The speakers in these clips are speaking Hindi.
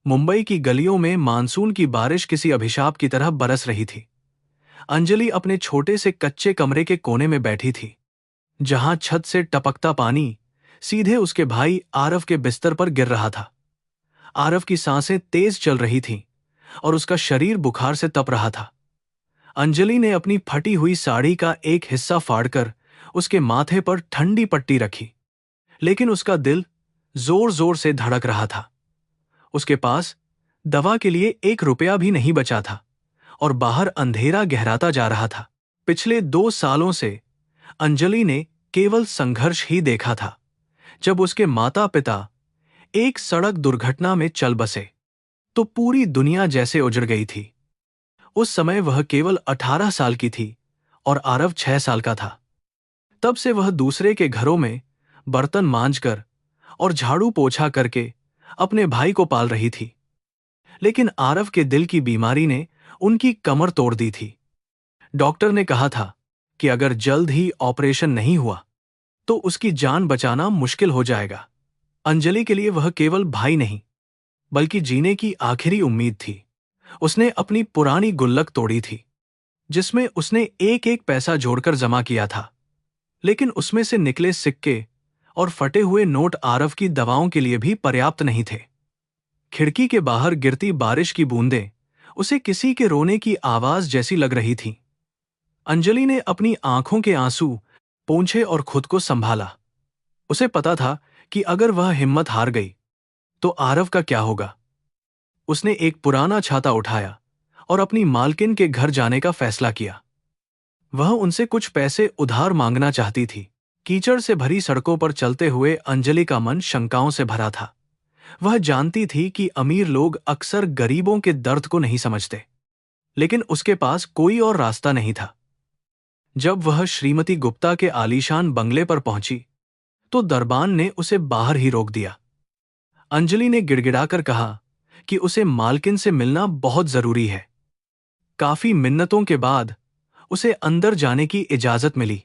मुंबई की गलियों में मानसून की बारिश किसी अभिशाप की तरह बरस रही थी। अंजलि अपने छोटे से कच्चे कमरे के कोने में बैठी थी, जहां छत से टपकता पानी सीधे उसके भाई आरव के बिस्तर पर गिर रहा था। आरव की सांसें तेज चल रही थीं और उसका शरीर बुखार से तप रहा था। अंजलि ने अपनी फटी हुई साड़ी का एक हिस्सा फाड़कर उसके माथे पर ठंडी पट्टी रखी, लेकिन उसका दिल जोर जोर से धड़क रहा था। उसके पास दवा के लिए 1 रुपया भी नहीं बचा था और बाहर अंधेरा गहराता जा रहा था। पिछले 2 सालों से अंजलि ने केवल संघर्ष ही देखा था। जब उसके माता पिता एक सड़क दुर्घटना में चल बसे, तो पूरी दुनिया जैसे उजड़ गई थी। उस समय वह केवल 18 साल की थी और आरव 6 साल का था। तब से वह दूसरे के घरों में बर्तन मांजकर और झाड़ू पोछा करके अपने भाई को पाल रही थी। लेकिन आरव के दिल की बीमारी ने उनकी कमर तोड़ दी थी। डॉक्टर ने कहा था कि अगर जल्द ही ऑपरेशन नहीं हुआ तो उसकी जान बचाना मुश्किल हो जाएगा। अंजलि के लिए वह केवल भाई नहीं, बल्कि जीने की आखिरी उम्मीद थी। उसने अपनी पुरानी गुल्लक तोड़ी थी, जिसमें उसने एक एक पैसा जोड़कर जमा किया था, लेकिन उसमें से निकले सिक्के और फटे हुए नोट आरव की दवाओं के लिए भी पर्याप्त नहीं थे। खिड़की के बाहर गिरती बारिश की बूंदें उसे किसी के रोने की आवाज जैसी लग रही थीं। अंजलि ने अपनी आंखों के आंसू पोंछे और खुद को संभाला। उसे पता था कि अगर वह हिम्मत हार गई तो आरव का क्या होगा। उसने एक पुराना छाता उठाया और अपनी मालकिन के घर जाने का फैसला किया। वह उनसे कुछ पैसे उधार मांगना चाहती थी। कीचड़ से भरी सड़कों पर चलते हुए अंजलि का मन शंकाओं से भरा था। वह जानती थी कि अमीर लोग अक्सर गरीबों के दर्द को नहीं समझते, लेकिन उसके पास कोई और रास्ता नहीं था। जब वह श्रीमती गुप्ता के आलीशान बंगले पर पहुंची, तो दरबान ने उसे बाहर ही रोक दिया। अंजलि ने गिड़गिड़ाकर कहा कि उसे मालकिन से मिलना बहुत जरूरी है। काफी मिन्नतों के बाद उसे अंदर जाने की इजाजत मिली।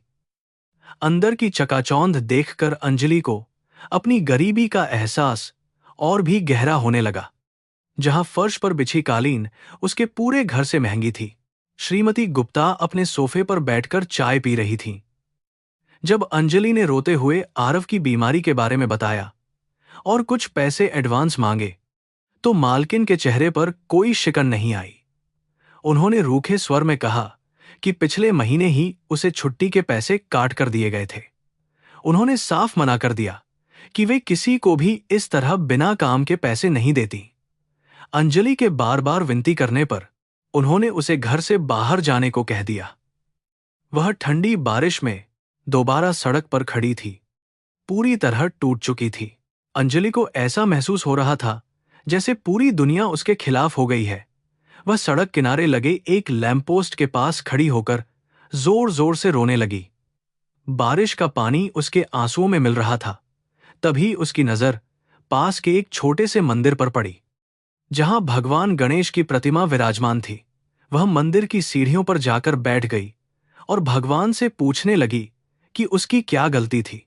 अंदर की चकाचौंध देखकर अंजलि को अपनी गरीबी का एहसास और भी गहरा होने लगा। जहां फर्श पर बिछी कालीन उसके पूरे घर से महंगी थी, श्रीमती गुप्ता अपने सोफे पर बैठकर चाय पी रही थीं। जब अंजलि ने रोते हुए आरव की बीमारी के बारे में बताया और कुछ पैसे एडवांस मांगे, तो मालकिन के चेहरे पर कोई शिकन नहीं आई। उन्होंने रूखे स्वर में कहा कि पिछले महीने ही उसे छुट्टी के पैसे काट कर दिए गए थे। उन्होंने साफ मना कर दिया कि वे किसी को भी इस तरह बिना काम के पैसे नहीं देती। अंजलि के बार बार विनती करने पर उन्होंने उसे घर से बाहर जाने को कह दिया। वह ठंडी बारिश में दोबारा सड़क पर खड़ी थी, पूरी तरह टूट चुकी थी। अंजलि को ऐसा महसूस हो रहा था जैसे पूरी दुनिया उसके खिलाफ हो गई है। वह सड़क किनारे लगे एक लैंपपोस्ट के पास खड़ी होकर जोर जोर से रोने लगी। बारिश का पानी उसके आंसुओं में मिल रहा था। तभी उसकी नजर पास के एक छोटे से मंदिर पर पड़ी, जहां भगवान गणेश की प्रतिमा विराजमान थी। वह मंदिर की सीढ़ियों पर जाकर बैठ गई और भगवान से पूछने लगी कि उसकी क्या गलती थी।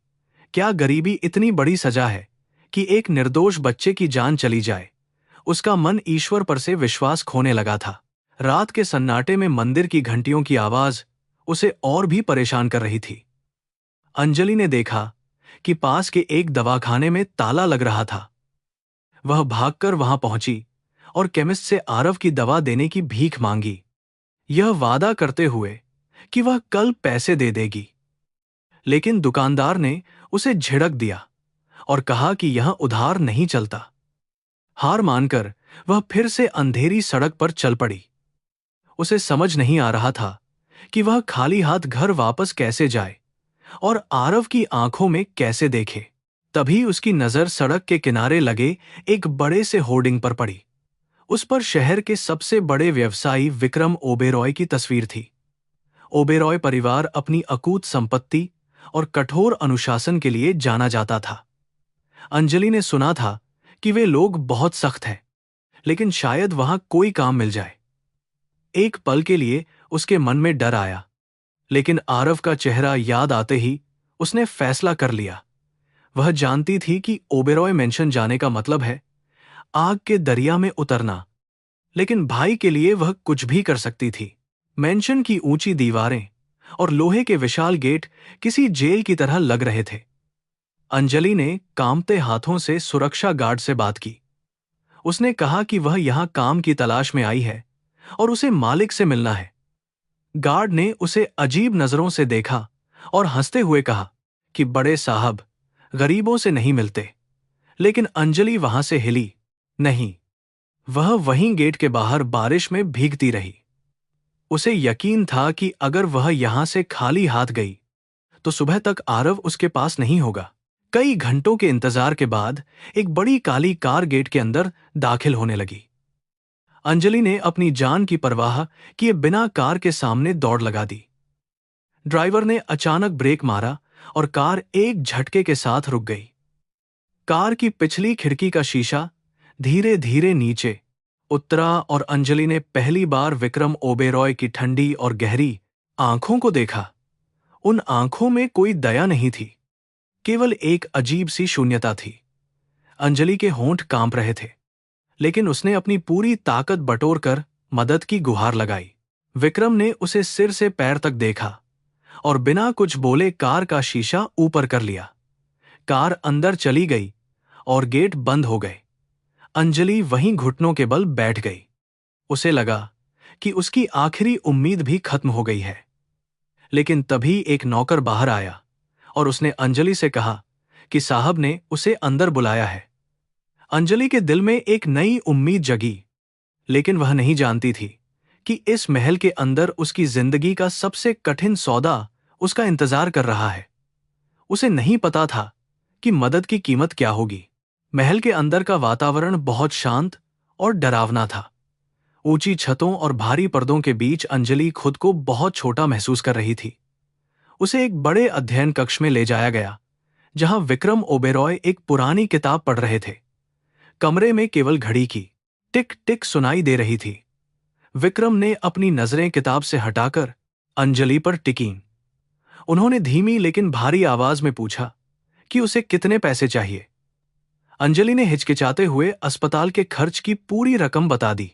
क्या गरीबी इतनी बड़ी सजा है कि एक निर्दोष बच्चे की जान चली जाए। उसका मन ईश्वर पर से विश्वास खोने लगा था। रात के सन्नाटे में मंदिर की घंटियों की आवाज उसे और भी परेशान कर रही थी। अंजलि ने देखा कि पास के एक दवाखाने में ताला लग रहा था। वह भागकर वहां पहुंची और केमिस्ट से आरव की दवा देने की भीख मांगी, यह वादा करते हुए कि वह कल पैसे दे देगी। लेकिन दुकानदार ने उसे झिड़क दिया और कहा कि यह उधार नहीं चलता। हार मानकर वह फिर से अंधेरी सड़क पर चल पड़ी। उसे समझ नहीं आ रहा था कि वह खाली हाथ घर वापस कैसे जाए और आरव की आंखों में कैसे देखे। तभी उसकी नजर सड़क के किनारे लगे एक बड़े से होर्डिंग पर पड़ी। उस पर शहर के सबसे बड़े व्यवसायी विक्रम ओबेरॉय की तस्वीर थी। ओबेरॉय परिवार अपनी अकूत संपत्ति और कठोर अनुशासन के लिए जाना जाता था। अंजलि ने सुना था कि वे लोग बहुत सख्त हैं, लेकिन शायद वहां कोई काम मिल जाए। एक पल के लिए उसके मन में डर आया, लेकिन आरव का चेहरा याद आते ही उसने फैसला कर लिया। वह जानती थी कि ओबेरॉय मेंशन जाने का मतलब है आग के दरिया में उतरना, लेकिन भाई के लिए वह कुछ भी कर सकती थी। मेंशन की ऊंची दीवारें और लोहे के विशाल गेट किसी जेल की तरह लग रहे थे। अंजलि ने कांपते हाथों से सुरक्षा गार्ड से बात की। उसने कहा कि वह यहां काम की तलाश में आई है और उसे मालिक से मिलना है। गार्ड ने उसे अजीब नजरों से देखा और हंसते हुए कहा कि बड़े साहब गरीबों से नहीं मिलते। लेकिन अंजलि वहां से हिली नहीं। वह वहीं गेट के बाहर बारिश में भीगती रही। उसे यकीन था कि अगर वह यहां से खाली हाथ गई तो सुबह तक आरव उसके पास नहीं होगा। कई घंटों के इंतजार के बाद एक बड़ी काली कार गेट के अंदर दाखिल होने लगी। अंजलि ने अपनी जान की परवाह किए बिना कार के सामने दौड़ लगा दी। ड्राइवर ने अचानक ब्रेक मारा और कार एक झटके के साथ रुक गई। कार की पिछली खिड़की का शीशा धीरे धीरे नीचे उतरा और अंजलि ने पहली बार विक्रम ओबेरॉय की ठंडी और गहरी आंखों को देखा। उन आंखों में कोई दया नहीं थी, केवल एक अजीब सी शून्यता थी। अंजलि के होंठ कांप रहे थे, लेकिन उसने अपनी पूरी ताकत बटोरकर मदद की गुहार लगाई। विक्रम ने उसे सिर से पैर तक देखा और बिना कुछ बोले कार का शीशा ऊपर कर लिया। कार अंदर चली गई और गेट बंद हो गए। अंजलि वहीं घुटनों के बल बैठ गई। उसे लगा कि उसकी आखिरी उम्मीद भी खत्म हो गई है। लेकिन तभी एक नौकर बाहर आया और उसने अंजलि से कहा कि साहब ने उसे अंदर बुलाया है। अंजलि के दिल में एक नई उम्मीद जगी, लेकिन वह नहीं जानती थी कि इस महल के अंदर उसकी जिंदगी का सबसे कठिन सौदा उसका इंतजार कर रहा है। उसे नहीं पता था कि मदद की कीमत क्या होगी। महल के अंदर का वातावरण बहुत शांत और डरावना था। ऊंची छतों और भारी पर्दों के बीच अंजलि खुद को बहुत छोटा महसूस कर रही थी। उसे एक बड़े अध्ययन कक्ष में ले जाया गया, जहां विक्रम ओबेरॉय एक पुरानी किताब पढ़ रहे थे। कमरे में केवल घड़ी की टिक टिक सुनाई दे रही थी। विक्रम ने अपनी नजरें किताब से हटाकर अंजलि पर टिकीं। उन्होंने धीमी लेकिन भारी आवाज में पूछा कि उसे कितने पैसे चाहिए। अंजलि ने हिचकिचाते हुए अस्पताल के खर्च की पूरी रकम बता दी,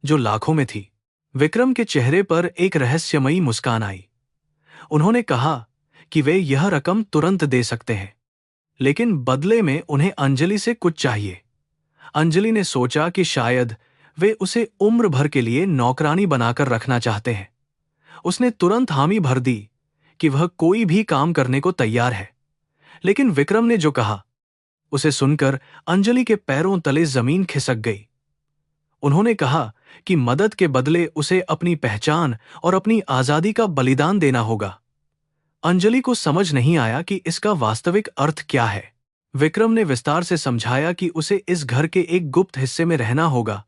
जो लाखों में थी। विक्रम के चेहरे पर एक रहस्यमयी मुस्कान आई। उन्होंने कहा कि वे यह रकम तुरंत दे सकते हैं, लेकिन बदले में उन्हें अंजलि से कुछ चाहिए। अंजलि ने सोचा कि शायद वे उसे उम्र भर के लिए नौकरानी बनाकर रखना चाहते हैं। उसने तुरंत हामी भर दी कि वह कोई भी काम करने को तैयार है। लेकिन विक्रम ने जो कहा, उसे सुनकर अंजलि के पैरों तले जमीन खिसक गई। उन्होंने कहा कि मदद के बदले उसे अपनी पहचान और अपनी आजादी का बलिदान देना होगा। अंजलि को समझ नहीं आया कि इसका वास्तविक अर्थ क्या है। विक्रम ने विस्तार से समझाया कि उसे इस घर के एक गुप्त हिस्से में रहना होगा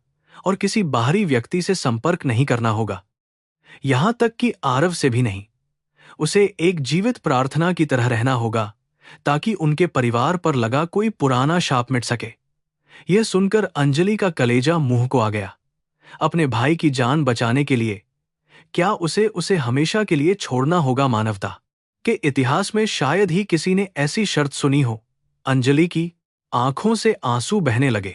और किसी बाहरी व्यक्ति से संपर्क नहीं करना होगा, यहां तक कि आरव से भी नहीं। उसे एक जीवित प्रार्थना की तरह रहना होगा ताकि उनके परिवार पर लगा कोई पुराना शाप मिट सके। यह सुनकर अंजलि का कलेजा मुंह को आ गया। अपने भाई की जान बचाने के लिए क्या उसे हमेशा के लिए छोड़ना होगा? मानवता के इतिहास में शायद ही किसी ने ऐसी शर्त सुनी हो। अंजलि की आंखों से आंसू बहने लगे,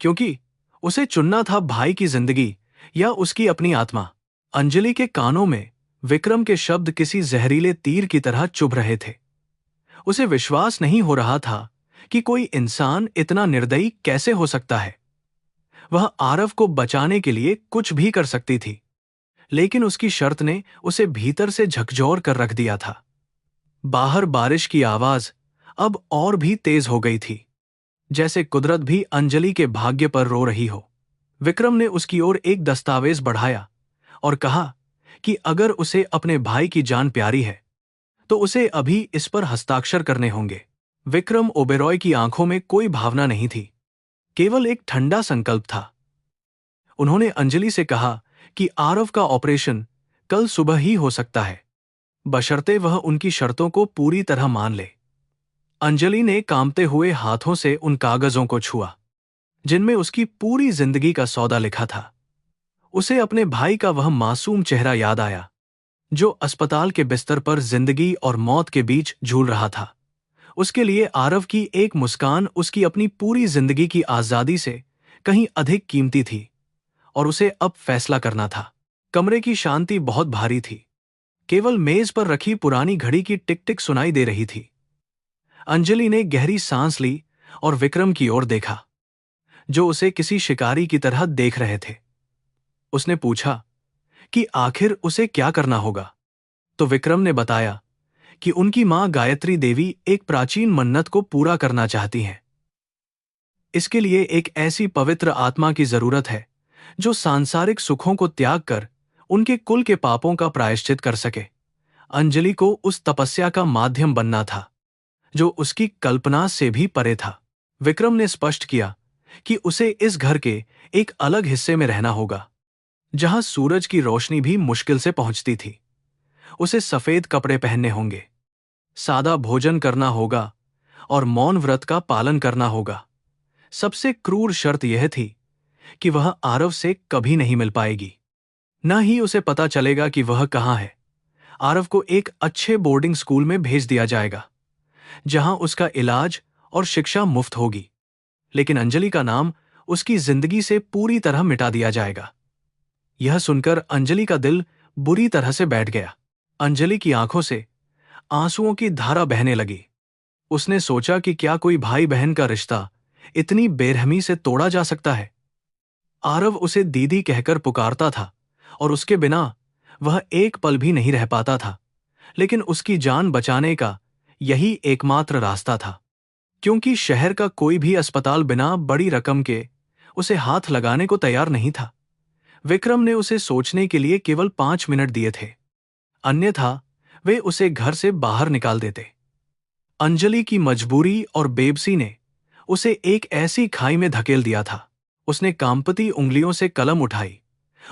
क्योंकि उसे चुनना था भाई की जिंदगी या उसकी अपनी आत्मा। अंजलि के कानों में विक्रम के शब्द किसी जहरीले तीर की तरह चुभ रहे थे। उसे विश्वास नहीं हो रहा था कि कोई इंसान इतना निर्दयी कैसे हो सकता है। वह आरव को बचाने के लिए कुछ भी कर सकती थी, लेकिन उसकी शर्त ने उसे भीतर से झकझोर कर रख दिया था। बाहर बारिश की आवाज अब और भी तेज हो गई थी, जैसे कुदरत भी अंजलि के भाग्य पर रो रही हो। विक्रम ने उसकी ओर एक दस्तावेज बढ़ाया और कहा कि अगर उसे अपने भाई की जान प्यारी है तो उसे अभी इस पर हस्ताक्षर करने होंगे। विक्रम ओबेरॉय की आंखों में कोई भावना नहीं थी, केवल एक ठंडा संकल्प था। उन्होंने अंजलि से कहा कि आरव का ऑपरेशन कल सुबह ही हो सकता है, बशर्ते वह उनकी शर्तों को पूरी तरह मान ले। अंजलि ने कांपते हुए हाथों से उन कागजों को छुआ, जिनमें उसकी पूरी जिंदगी का सौदा लिखा था। उसे अपने भाई का वह मासूम चेहरा याद आया, जो अस्पताल के बिस्तर पर जिंदगी और मौत के बीच झूल रहा था। उसके लिए आरव की एक मुस्कान उसकी अपनी पूरी जिंदगी की आजादी से कहीं अधिक कीमती थी और उसे अब फैसला करना था। कमरे की शांति बहुत भारी थी। केवल मेज पर रखी पुरानी घड़ी की टिक टिक सुनाई दे रही थी। अंजलि ने गहरी सांस ली और विक्रम की ओर देखा, जो उसे किसी शिकारी की तरह देख रहे थे। उसने पूछा कि आखिर उसे क्या करना होगा। तो विक्रम ने बताया कि उनकी मां गायत्री देवी एक प्राचीन मन्नत को पूरा करना चाहती हैं। इसके लिए एक ऐसी पवित्र आत्मा की जरूरत है जो सांसारिक सुखों को त्याग कर उनके कुल के पापों का प्रायश्चित कर सके। अंजलि को उस तपस्या का माध्यम बनना था जो उसकी कल्पना से भी परे था। विक्रम ने स्पष्ट किया कि उसे इस घर के एक अलग हिस्से में रहना होगा, जहां सूरज की रोशनी भी मुश्किल से पहुंचती थी। उसे सफेद कपड़े पहनने होंगे, सादा भोजन करना होगा और मौन व्रत का पालन करना होगा। सबसे क्रूर शर्त यह थी कि वह आरव से कभी नहीं मिल पाएगी। न ही उसे पता चलेगा कि वह कहाँ है। आरव को एक अच्छे बोर्डिंग स्कूल में भेज दिया जाएगा, जहां उसका इलाज और शिक्षा मुफ्त होगी। लेकिन अंजलि का नाम उसकी जिंदगी से पूरी तरह मिटा दिया जाएगा। यह सुनकर अंजलि का दिल बुरी तरह से बैठ गया। अंजलि की आंखों से आंसुओं की धारा बहने लगी। उसने सोचा कि क्या कोई भाई बहन का रिश्ता इतनी बेरहमी से तोड़ा जा सकता है। आरव उसे दीदी कहकर पुकारता था और उसके बिना वह एक पल भी नहीं रह पाता था। लेकिन उसकी जान बचाने का यही एकमात्र रास्ता था, क्योंकि शहर का कोई भी अस्पताल बिना बड़ी रकम के उसे हाथ लगाने को तैयार नहीं था। विक्रम ने उसे सोचने के लिए केवल 5 मिनट दिए थे, अन्यथा वे उसे घर से बाहर निकाल देते। अंजलि की मजबूरी और बेबसी ने उसे एक ऐसी खाई में धकेल दिया था। उसने कांपती उंगलियों से कलम उठाई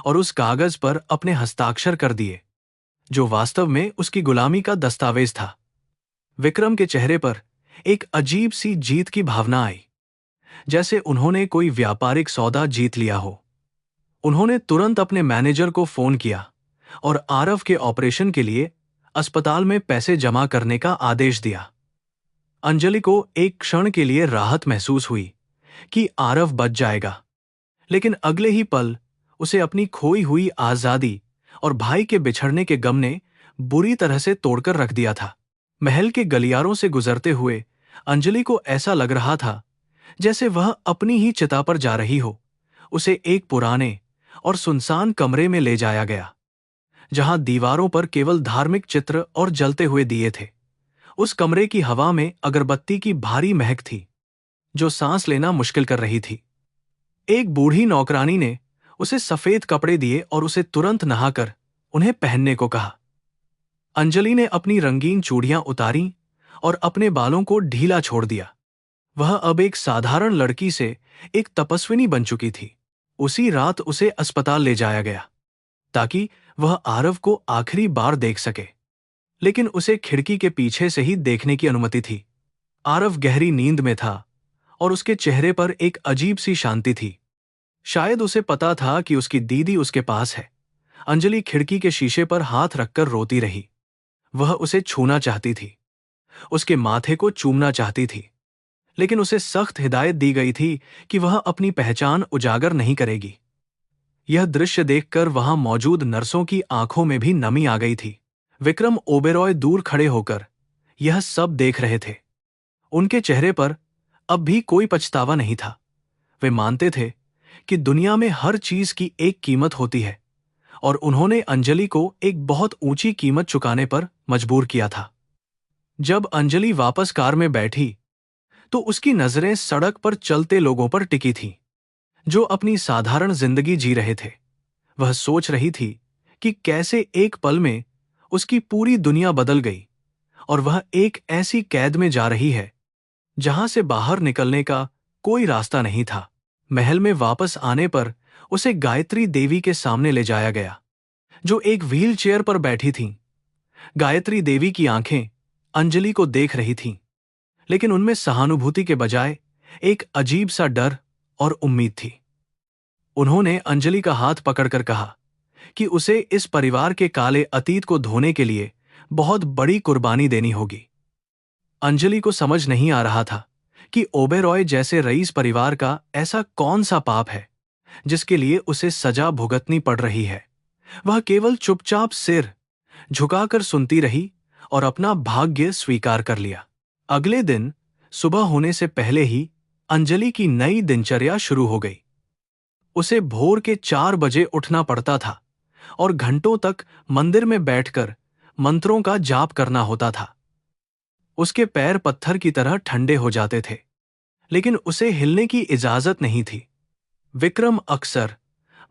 और उस कागज पर अपने हस्ताक्षर कर दिए, जो वास्तव में उसकी गुलामी का दस्तावेज था। विक्रम के चेहरे पर एक अजीब सी जीत की भावना आई, जैसे उन्होंने कोई व्यापारिक सौदा जीत लिया हो। उन्होंने तुरंत अपने मैनेजर को फोन किया और आरव के ऑपरेशन के लिए अस्पताल में पैसे जमा करने का आदेश दिया। अंजलि को एक क्षण के लिए राहत महसूस हुई कि आरव बच जाएगा, लेकिन अगले ही पल उसे अपनी खोई हुई आजादी और भाई के बिछड़ने के गम ने बुरी तरह से तोड़कर रख दिया था। महल के गलियारों से गुजरते हुए अंजलि को ऐसा लग रहा था जैसे वह अपनी ही चिता पर जा रही हो। उसे एक पुराने और सुनसान कमरे में ले जाया गया, जहां दीवारों पर केवल धार्मिक चित्र और जलते हुए दिए थे। उस कमरे की हवा में अगरबत्ती की भारी महक थी, जो सांस लेना मुश्किल कर रही थी। एक बूढ़ी नौकरानी ने उसे सफेद कपड़े दिए और उसे तुरंत नहाकर उन्हें पहनने को कहा। अंजलि ने अपनी रंगीन चूड़ियां उतारी और अपने बालों को ढीला छोड़ दिया। वह अब एक साधारण लड़की से एक तपस्विनी बन चुकी थी। उसी रात उसे अस्पताल ले जाया गया ताकि वह आरव को आखिरी बार देख सके, लेकिन उसे खिड़की के पीछे से ही देखने की अनुमति थी। आरव गहरी नींद में था और उसके चेहरे पर एक अजीब सी शांति थी। शायद उसे पता था कि उसकी दीदी उसके पास है। अंजलि खिड़की के शीशे पर हाथ रखकर रोती रही। वह उसे छूना चाहती थी, उसके माथे को चूमना चाहती थी, लेकिन उसे सख्त हिदायत दी गई थी कि वह अपनी पहचान उजागर नहीं करेगी। यह दृश्य देखकर वहां मौजूद नर्सों की आंखों में भी नमी आ गई थी। विक्रम ओबेरॉय दूर खड़े होकर यह सब देख रहे थे। उनके चेहरे पर अब भी कोई पछतावा नहीं था। वे मानते थे कि दुनिया में हर चीज की एक कीमत होती है, और उन्होंने अंजलि को एक बहुत ऊंची कीमत चुकाने पर मजबूर किया था। जब अंजलि वापस कार में बैठी तो उसकी नजरें सड़क पर चलते लोगों पर टिकी थीं, जो अपनी साधारण जिंदगी जी रहे थे। वह सोच रही थी कि कैसे एक पल में उसकी पूरी दुनिया बदल गई और वह एक ऐसी कैद में जा रही है जहां से बाहर निकलने का कोई रास्ता नहीं था। महल में वापस आने पर उसे गायत्री देवी के सामने ले जाया गया, जो एक व्हील चेयर पर बैठी थीं। गायत्री देवी की आंखें अंजलि को देख रही थीं, लेकिन उनमें सहानुभूति के बजाय एक अजीब सा डर और उम्मीद थी। उन्होंने अंजलि का हाथ पकड़कर कहा कि उसे इस परिवार के काले अतीत को धोने के लिए बहुत बड़ी कुर्बानी देनी होगी। अंजलि को समझ नहीं आ रहा था कि ओबेरॉय जैसे रईस परिवार का ऐसा कौन सा पाप है जिसके लिए उसे सजा भुगतनी पड़ रही है। वह केवल चुपचाप सिर झुकाकर सुनती रही और अपना भाग्य स्वीकार कर लिया। अगले दिन सुबह होने से पहले ही अंजलि की नई दिनचर्या शुरू हो गई। उसे भोर के 4 बजे उठना पड़ता था और घंटों तक मंदिर में बैठकर मंत्रों का जाप करना होता था। उसके पैर पत्थर की तरह ठंडे हो जाते थे, लेकिन उसे हिलने की इजाजत नहीं थी। विक्रम अक्सर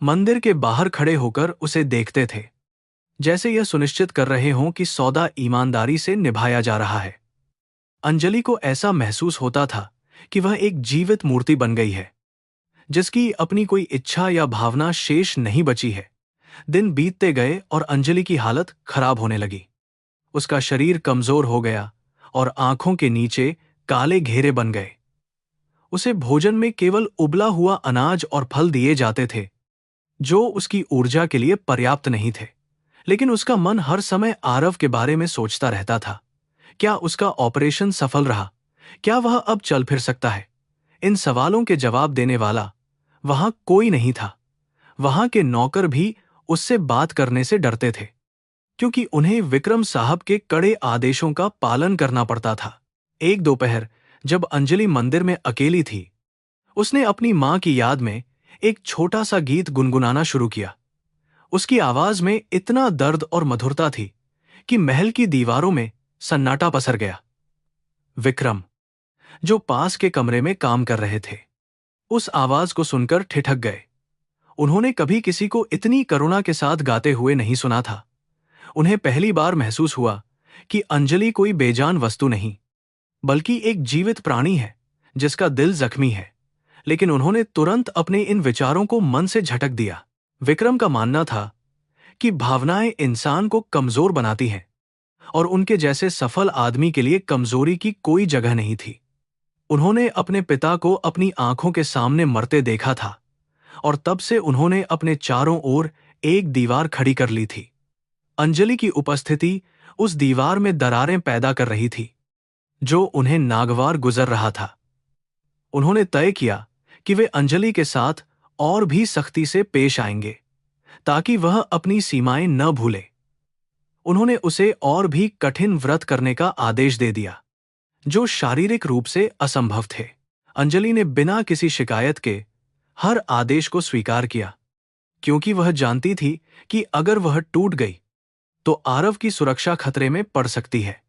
मंदिर के बाहर खड़े होकर उसे देखते थे, जैसे यह सुनिश्चित कर रहे हों कि सौदा ईमानदारी से निभाया जा रहा है। अंजलि को ऐसा महसूस होता था कि वह एक जीवित मूर्ति बन गई है, जिसकी अपनी कोई इच्छा या भावना शेष नहीं बची है। दिन बीतते गए और अंजलि की हालत खराब होने लगी। उसका शरीर कमजोर हो गया और आंखों के नीचे काले घेरे बन गए। उसे भोजन में केवल उबला हुआ अनाज और फल दिए जाते थे, जो उसकी ऊर्जा के लिए पर्याप्त नहीं थे। लेकिन उसका मन हर समय आरव के बारे में सोचता रहता था। क्या उसका ऑपरेशन सफल रहा? क्या वह अब चल फिर सकता है? इन सवालों के जवाब देने वाला वहां कोई नहीं था। वहां के नौकर भी उससे बात करने से डरते थे, क्योंकि उन्हें विक्रम साहब के कड़े आदेशों का पालन करना पड़ता था। एक दोपहर जब अंजलि मंदिर में अकेली थी, उसने अपनी मां की याद में एक छोटा सा गीत गुनगुनाना शुरू किया। उसकी आवाज में इतना दर्द और मधुरता थी कि महल की दीवारों में सन्नाटा पसर गया। विक्रम, जो पास के कमरे में काम कर रहे थे, उस आवाज को सुनकर ठिठक गए। उन्होंने कभी किसी को इतनी करुणा के साथ गाते हुए नहीं सुना था। उन्हें पहली बार महसूस हुआ कि अंजलि कोई बेजान वस्तु नहीं, बल्कि एक जीवित प्राणी है जिसका दिल जख्मी है। लेकिन उन्होंने तुरंत अपने इन विचारों को मन से झटक दिया। विक्रम का मानना था कि भावनाएं इंसान को कमजोर बनाती हैं और उनके जैसे सफल आदमी के लिए कमजोरी की कोई जगह नहीं थी। उन्होंने अपने पिता को अपनी आंखों के सामने मरते देखा था और तब से उन्होंने अपने चारों ओर एक दीवार खड़ी कर ली थी। अंजलि की उपस्थिति उस दीवार में दरारें पैदा कर रही थी, जो उन्हें नागवार गुजर रहा था। उन्होंने तय किया कि वे अंजलि के साथ और भी सख्ती से पेश आएंगे, ताकि वह अपनी सीमाएं न भूले। उन्होंने उसे और भी कठिन व्रत करने का आदेश दे दिया, जो शारीरिक रूप से असंभव थे। अंजलि ने बिना किसी शिकायत के हर आदेश को स्वीकार किया, क्योंकि वह जानती थी कि अगर वह टूट गई तो आरव की सुरक्षा खतरे में पड़ सकती है।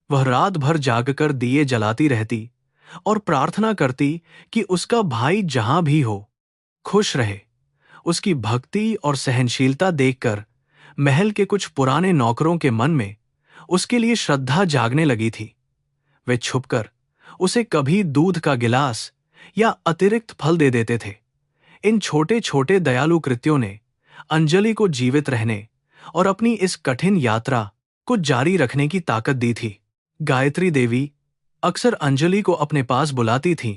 वह रात भर जागकर दिए जलाती रहती और प्रार्थना करती कि उसका भाई जहां भी हो, खुश रहे। उसकी भक्ति और सहनशीलता देखकर महल के कुछ पुराने नौकरों के मन में उसके लिए श्रद्धा जागने लगी थी। वे छुपकर उसे कभी दूध का गिलास या अतिरिक्त फल दे देते थे। इन छोटे छोटे दयालु कृत्यों ने अंजलि को जीवित रहने और अपनी इस कठिन यात्रा को जारी रखने की ताकत दी थी। गायत्री देवी अक्सर अंजलि को अपने पास बुलाती थीं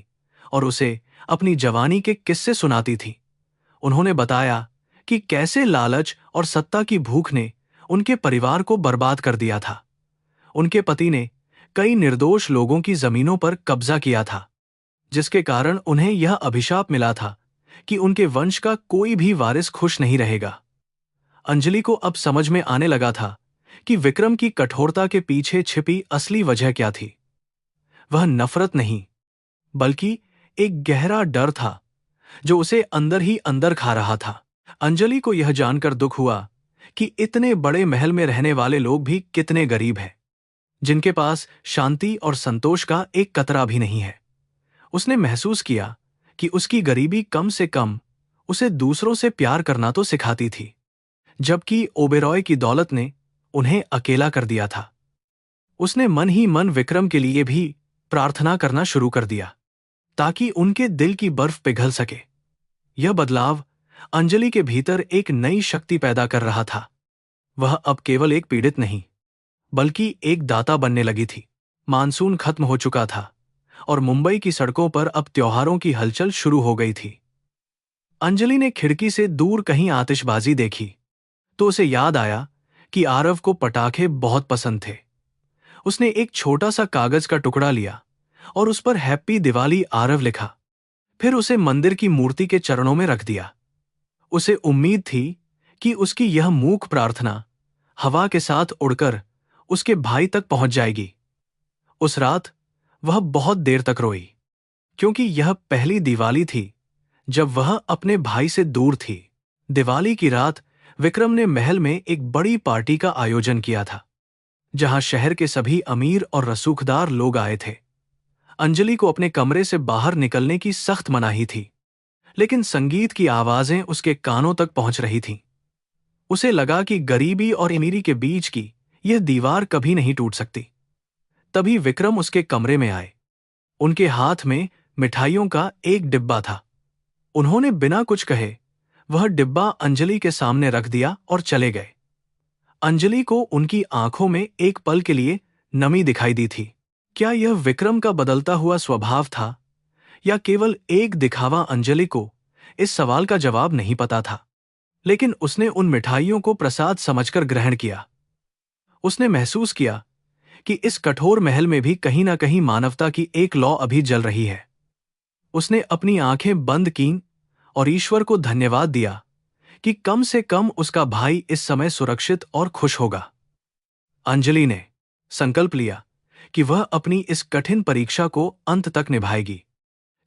और उसे अपनी जवानी के किस्से सुनाती थीं। उन्होंने बताया कि कैसे लालच और सत्ता की भूख ने उनके परिवार को बर्बाद कर दिया था। उनके पति ने कई निर्दोष लोगों की जमीनों पर कब्जा किया था, जिसके कारण उन्हें यह अभिशाप मिला था कि उनके वंश का कोई भी वारिस खुश नहीं रहेगा। अंजलि को अब समझ में आने लगा था कि विक्रम की कठोरता के पीछे छिपी असली वजह क्या थी। वह नफरत नहीं, बल्कि एक गहरा डर था जो उसे अंदर ही अंदर खा रहा था। अंजलि को यह जानकर दुख हुआ कि इतने बड़े महल में रहने वाले लोग भी कितने गरीब हैं, जिनके पास शांति और संतोष का एक कतरा भी नहीं है। उसने महसूस किया कि उसकी गरीबी कम से कम उसे दूसरों से प्यार करना तो सिखाती थी, जबकि ओबेरॉय की दौलत ने उन्हें अकेला कर दिया था। उसने मन ही मन विक्रम के लिए भी प्रार्थना करना शुरू कर दिया, ताकि उनके दिल की बर्फ पिघल सके। यह बदलाव अंजलि के भीतर एक नई शक्ति पैदा कर रहा था। वह अब केवल एक पीड़ित नहीं, बल्कि एक दाता बनने लगी थी। मानसून खत्म हो चुका था और मुंबई की सड़कों पर अब त्योहारों की हलचल शुरू हो गई थी। अंजलि ने खिड़की से दूर कहीं आतिशबाजी देखी तो उसे याद आया कि आरव को पटाखे बहुत पसंद थे। उसने एक छोटा सा कागज का टुकड़ा लिया और उस पर हैप्पी दिवाली आरव लिखा। फिर उसे मंदिर की मूर्ति के चरणों में रख दिया। उसे उम्मीद थी कि उसकी यह मूक प्रार्थना हवा के साथ उड़कर उसके भाई तक पहुंच जाएगी। उस रात वह बहुत देर तक रोई, क्योंकि यह पहली दिवाली थी जब वह अपने भाई से दूर थी। दिवाली की रात विक्रम ने महल में एक बड़ी पार्टी का आयोजन किया था, जहां शहर के सभी अमीर और रसूखदार लोग आए थे। अंजलि को अपने कमरे से बाहर निकलने की सख्त मनाही थी, लेकिन संगीत की आवाजें उसके कानों तक पहुंच रही थीं। उसे लगा कि गरीबी और अमीरी के बीच की यह दीवार कभी नहीं टूट सकती। तभी विक्रम उसके कमरे में आए। उनके हाथ में मिठाइयों का एक डिब्बा था। उन्होंने बिना कुछ कहे वह डिब्बा अंजलि के सामने रख दिया और चले गए। अंजलि को उनकी आंखों में एक पल के लिए नमी दिखाई दी थी। क्या यह विक्रम का बदलता हुआ स्वभाव था या केवल एक दिखावा? अंजलि को इस सवाल का जवाब नहीं पता था, लेकिन उसने उन मिठाइयों को प्रसाद समझकर ग्रहण किया। उसने महसूस किया कि इस कठोर महल में भी कहीं ना कहीं मानवता की एक लौ अभी जल रही है। उसने अपनी आंखें बंद कीं और ईश्वर को धन्यवाद दिया कि कम से कम उसका भाई इस समय सुरक्षित और खुश होगा। अंजलि ने संकल्प लिया कि वह अपनी इस कठिन परीक्षा को अंत तक निभाएगी,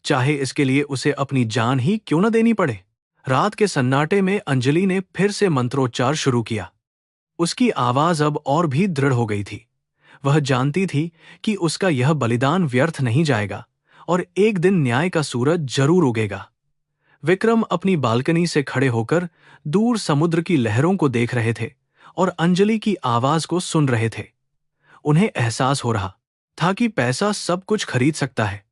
चाहे इसके लिए उसे अपनी जान ही क्यों न देनी पड़े। रात के सन्नाटे में अंजलि ने फिर से मंत्रोच्चार शुरू किया। उसकी आवाज अब और भी दृढ़ हो गई थी। वह जानती थी कि उसका यह बलिदान व्यर्थ नहीं जाएगा और एक दिन न्याय का सूरज जरूर उगेगा। विक्रम अपनी बालकनी से खड़े होकर दूर समुद्र की लहरों को देख रहे थे और अंजलि की आवाज को सुन रहे थे। उन्हें एहसास हो रहा था कि पैसा सब कुछ खरीद सकता है,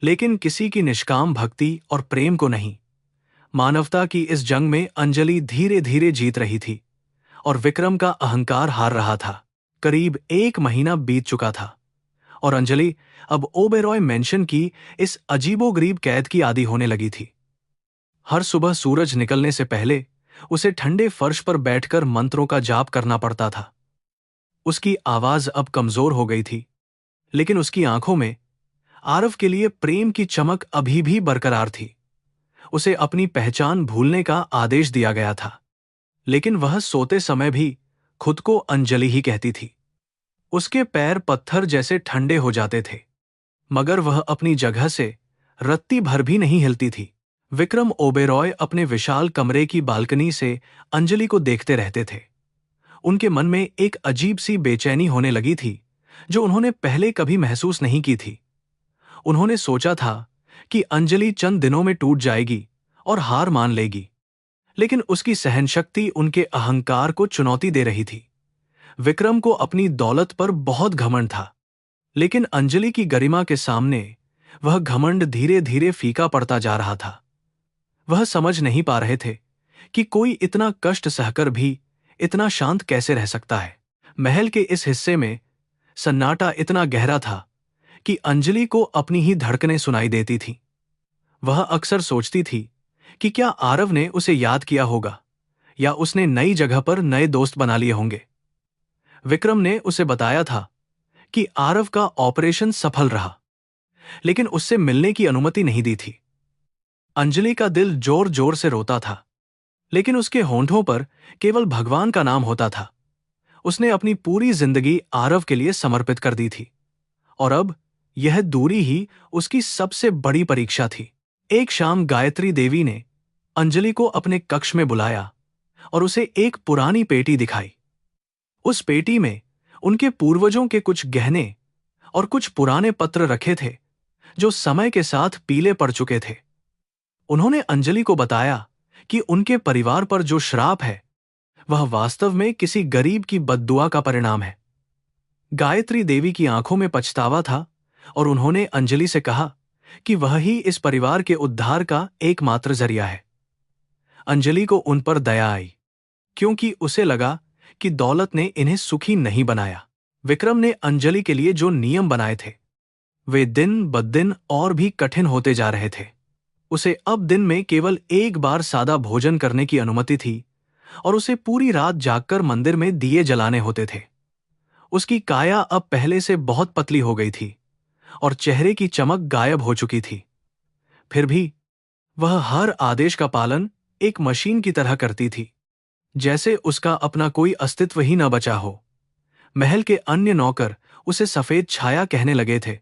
लेकिन किसी की निष्काम भक्ति और प्रेम को नहीं। मानवता की इस जंग में अंजलि धीरे धीरे जीत रही थी और विक्रम का अहंकार हार रहा था। करीब 1 महीना बीत चुका था और अंजलि अब ओबेरॉय मेंशन की इस अजीबोगरीब कैद की आदी होने लगी थी। हर सुबह सूरज निकलने से पहले उसे ठंडे फर्श पर बैठकर मंत्रों का जाप करना पड़ता था। उसकी आवाज अब कमजोर हो गई थी, लेकिन उसकी आंखों में आरव के लिए प्रेम की चमक अभी भी बरकरार थी। उसे अपनी पहचान भूलने का आदेश दिया गया था, लेकिन वह सोते समय भी खुद को अंजलि ही कहती थी। उसके पैर पत्थर जैसे ठंडे हो जाते थे, मगर वह अपनी जगह से रत्ती भर भी नहीं हिलती थी। विक्रम ओबेरॉय अपने विशाल कमरे की बालकनी से अंजलि को देखते रहते थे। उनके मन में एक अजीब सी बेचैनी होने लगी थी, जो उन्होंने पहले कभी महसूस नहीं की थी। उन्होंने सोचा था कि अंजलि चंद दिनों में टूट जाएगी और हार मान लेगी, लेकिन उसकी सहनशक्ति उनके अहंकार को चुनौती दे रही थी। विक्रम को अपनी दौलत पर बहुत घमंड था, लेकिन अंजलि की गरिमा के सामने वह घमंड धीरे धीरे फीका पड़ता जा रहा था। वह समझ नहीं पा रहे थे कि कोई इतना कष्ट सहकर भी इतना शांत कैसे रह सकता है। महल के इस हिस्से में सन्नाटा इतना गहरा था कि अंजलि को अपनी ही धड़कनें सुनाई देती थीं। वह अक्सर सोचती थी कि क्या आरव ने उसे याद किया होगा या उसने नई जगह पर नए दोस्त बना लिए होंगे। विक्रम ने उसे बताया था कि आरव का ऑपरेशन सफल रहा, लेकिन उससे मिलने की अनुमति नहीं दी थी। अंजलि का दिल जोर जोर से रोता था, लेकिन उसके होंठों पर केवल भगवान का नाम होता था। उसने अपनी पूरी जिंदगी आरव के लिए समर्पित कर दी थी, और अब यह दूरी ही उसकी सबसे बड़ी परीक्षा थी। एक शाम गायत्री देवी ने अंजलि को अपने कक्ष में बुलाया और उसे एक पुरानी पेटी दिखाई। उस पेटी में उनके पूर्वजों के कुछ गहने और कुछ पुराने पत्र रखे थे, जो समय के साथ पीले पड़ चुके थे। उन्होंने अंजलि को बताया कि उनके परिवार पर जो श्राप है, वह वास्तव में किसी गरीब की बद्दुआ का परिणाम है। गायत्री देवी की आंखों में पछतावा था और उन्होंने अंजलि से कहा कि वह ही इस परिवार के उद्धार का एकमात्र जरिया है। अंजलि को उन पर दया आई, क्योंकि उसे लगा कि दौलत ने इन्हें सुखी नहीं बनाया। विक्रम ने अंजलि के लिए जो नियम बनाए थे, वे दिन ब दिन और भी कठिन होते जा रहे थे। उसे अब दिन में केवल एक बार सादा भोजन करने की अनुमति थी और उसे पूरी रात जागकर मंदिर में दिए जलाने होते थे। उसकी काया अब पहले से बहुत पतली हो गई थी और चेहरे की चमक गायब हो चुकी थी। फिर भी वह हर आदेश का पालन एक मशीन की तरह करती थी, जैसे उसका अपना कोई अस्तित्व ही न बचा हो। महल के अन्य नौकर उसे सफेद छाया कहने लगे थे,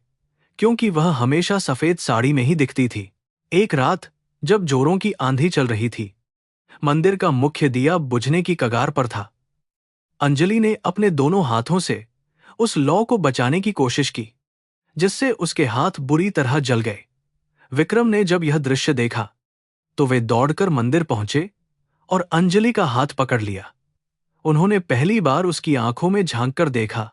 क्योंकि वह हमेशा सफेद साड़ी में ही दिखती थी। एक रात जब जोरों की आंधी चल रही थी, मंदिर का मुख्य दिया बुझने की कगार पर था। अंजलि ने अपने दोनों हाथों से उस लौ को बचाने की कोशिश की, जिससे उसके हाथ बुरी तरह जल गए। विक्रम ने जब यह दृश्य देखा तो वे दौड़कर मंदिर पहुंचे और अंजलि का हाथ पकड़ लिया। उन्होंने पहली बार उसकी आंखों में झांककर देखा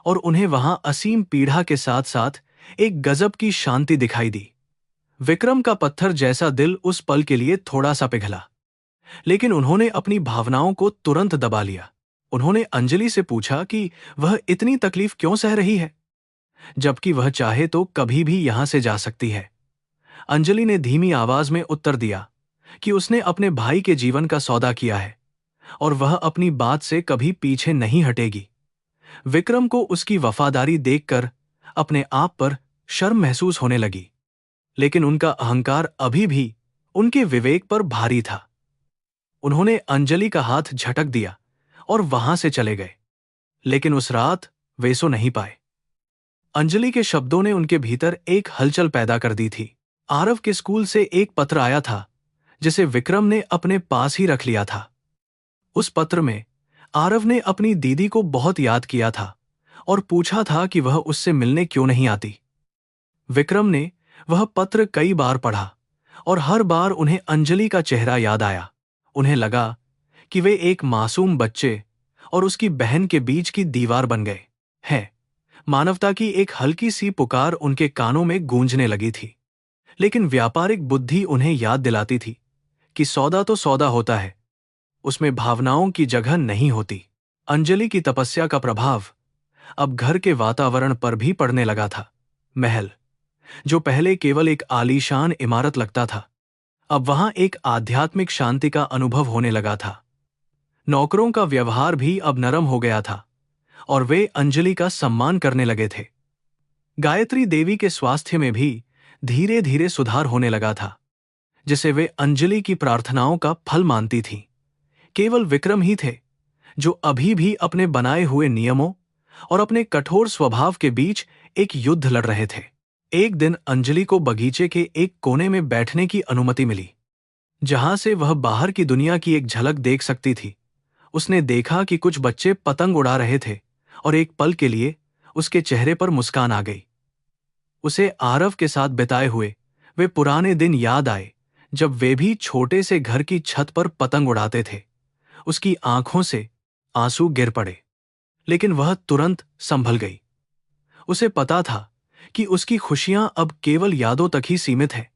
और उन्हें वहां असीम पीड़ा के साथ साथ एक गजब की शांति दिखाई दी। विक्रम का पत्थर जैसा दिल उस पल के लिए थोड़ा सा पिघला, लेकिन उन्होंने अपनी भावनाओं को तुरंत दबा लिया। उन्होंने अंजलि से पूछा कि वह इतनी तकलीफ क्यों सह रही है, जबकि वह चाहे तो कभी भी यहां से जा सकती है। अंजलि ने धीमी आवाज में उत्तर दिया कि उसने अपने भाई के जीवन का सौदा किया है और वह अपनी बात से कभी पीछे नहीं हटेगी। विक्रम को उसकी वफादारी देखकर अपने आप पर शर्म महसूस होने लगी, लेकिन उनका अहंकार अभी भी उनके विवेक पर भारी था। उन्होंने अंजलि का हाथ झटक दिया और वहां से चले गए, लेकिन उस रात वे सो नहीं पाए। अंजलि के शब्दों ने उनके भीतर एक हलचल पैदा कर दी थी। आरव के स्कूल से एक पत्र आया था, जिसे विक्रम ने अपने पास ही रख लिया था। उस पत्र में आरव ने अपनी दीदी को बहुत याद किया था और पूछा था कि वह उससे मिलने क्यों नहीं आती। विक्रम ने वह पत्र कई बार पढ़ा और हर बार उन्हें अंजलि का चेहरा याद आया। उन्हें लगा कि वे एक मासूम बच्चे और उसकी बहन के बीच की दीवार बन गए हैं। मानवता की एक हल्की सी पुकार उनके कानों में गूंजने लगी थी, लेकिन व्यापारिक बुद्धि उन्हें याद दिलाती थी कि सौदा तो सौदा होता है, उसमें भावनाओं की जगह नहीं होती। अंजलि की तपस्या का प्रभाव अब घर के वातावरण पर भी पड़ने लगा था। महल, जो पहले केवल एक आलीशान इमारत लगता था, अब वहां एक आध्यात्मिक शांति का अनुभव होने लगा था। नौकरों का व्यवहार भी अब नरम हो गया था और वे अंजलि का सम्मान करने लगे थे। गायत्री देवी के स्वास्थ्य में भी धीरे धीरे सुधार होने लगा था, जिसे वे अंजलि की प्रार्थनाओं का फल मानती थीं। केवल विक्रम ही थे जो अभी भी अपने बनाए हुए नियमों और अपने कठोर स्वभाव के बीच एक युद्ध लड़ रहे थे। एक दिन अंजलि को बगीचे के एक कोने में बैठने की अनुमति मिली, जहां से वह बाहर की दुनिया की एक झलक देख सकती थी। उसने देखा कि कुछ बच्चे पतंग उड़ा रहे थे और एक पल के लिए उसके चेहरे पर मुस्कान आ गई। उसे आरव के साथ बिताए हुए वे पुराने दिन याद आए, जब वे भी छोटे से घर की छत पर पतंग उड़ाते थे। उसकी आंखों से आंसू गिर पड़े, लेकिन वह तुरंत संभल गई। उसे पता था कि उसकी खुशियां अब केवल यादों तक ही सीमित है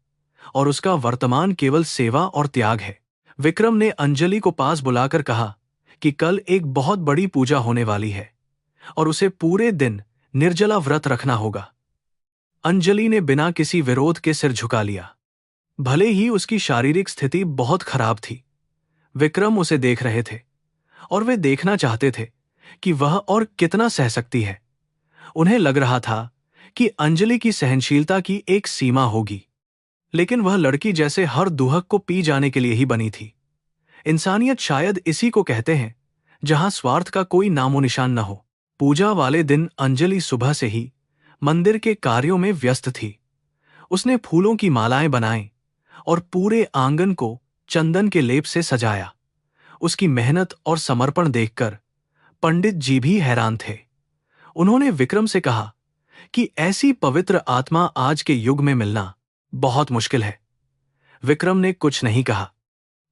और उसका वर्तमान केवल सेवा और त्याग है। विक्रम ने अंजलि को पास बुलाकर कहा कि कल एक बहुत बड़ी पूजा होने वाली है और उसे पूरे दिन निर्जला व्रत रखना होगा। अंजलि ने बिना किसी विरोध के सिर झुका लिया। भले ही उसकी शारीरिक स्थिति बहुत खराब थी, विक्रम उसे देख रहे थे और वे देखना चाहते थे कि वह और कितना सह सकती है। उन्हें लग रहा था कि अंजलि की सहनशीलता की एक सीमा होगी, लेकिन वह लड़की जैसे हर दुहक को पी जाने के लिए ही बनी थी। इंसानियत शायद इसी को कहते हैं, जहां स्वार्थ का कोई नामो निशान न हो। पूजा वाले दिन अंजलि सुबह से ही मंदिर के कार्यों में व्यस्त थी। उसने फूलों की मालाएं बनाई और पूरे आंगन को चंदन के लेप से सजाया। उसकी मेहनत और समर्पण देखकर पंडित जी भी हैरान थे। उन्होंने विक्रम से कहा कि ऐसी पवित्र आत्मा आज के युग में मिलना बहुत मुश्किल है। विक्रम ने कुछ नहीं कहा,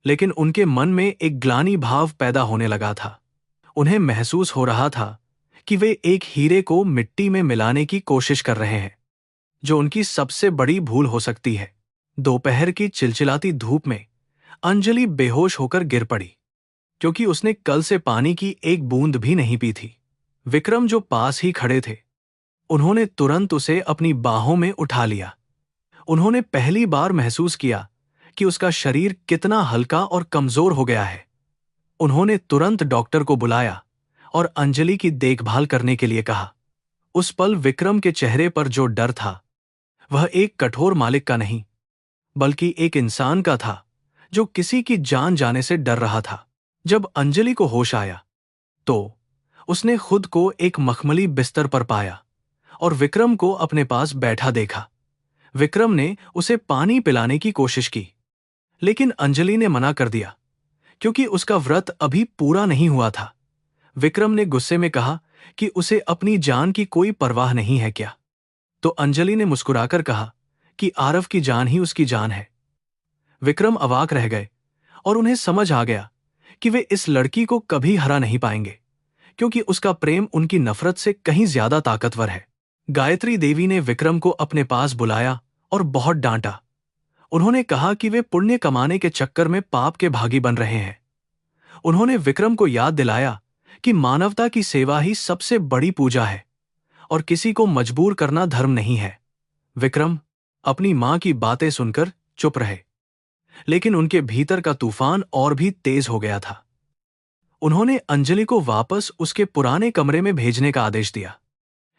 लेकिन उनके मन में एक ग्लानि भाव पैदा होने लगा था। उन्हें महसूस हो रहा था कि वे एक हीरे को मिट्टी में मिलाने की कोशिश कर रहे हैं, जो उनकी सबसे बड़ी भूल हो सकती है। दोपहर की चिलचिलाती धूप में अंजलि बेहोश होकर गिर पड़ी, क्योंकि उसने कल से पानी की एक बूंद भी नहीं पी थी। विक्रम, जो पास ही खड़े थे, उन्होंने तुरंत उसे अपनी बाहों में उठा लिया। उन्होंने पहली बार महसूस किया कि उसका शरीर कितना हल्का और कमजोर हो गया है। उन्होंने तुरंत डॉक्टर को बुलाया और अंजलि की देखभाल करने के लिए कहा। उस पल विक्रम के चेहरे पर जो डर था वह एक कठोर मालिक का नहीं, बल्कि एक इंसान का था जो किसी की जान जाने से डर रहा था। जब अंजलि को होश आया तो उसने खुद को एक मखमली बिस्तर पर पाया और विक्रम को अपने पास बैठा देखा। विक्रम ने उसे पानी पिलाने की कोशिश की, लेकिन अंजलि ने मना कर दिया क्योंकि उसका व्रत अभी पूरा नहीं हुआ था। विक्रम ने गुस्से में कहा कि उसे अपनी जान की कोई परवाह नहीं है क्या? तो अंजलि ने मुस्कुराकर कहा कि आरव की जान ही उसकी जान है। विक्रम अवाक रह गए और उन्हें समझ आ गया कि वे इस लड़की को कभी हरा नहीं पाएंगे, क्योंकि उसका प्रेम उनकी नफरत से कहीं ज्यादा ताकतवर है। गायत्री देवी ने विक्रम को अपने पास बुलाया और बहुत डांटा। उन्होंने कहा कि वे पुण्य कमाने के चक्कर में पाप के भागी बन रहे हैं। उन्होंने विक्रम को याद दिलाया कि मानवता की सेवा ही सबसे बड़ी पूजा है और किसी को मजबूर करना धर्म नहीं है। विक्रम अपनी मां की बातें सुनकर चुप रहे, लेकिन उनके भीतर का तूफान और भी तेज हो गया था। उन्होंने अंजलि को वापस उसके पुराने कमरे में भेजने का आदेश दिया,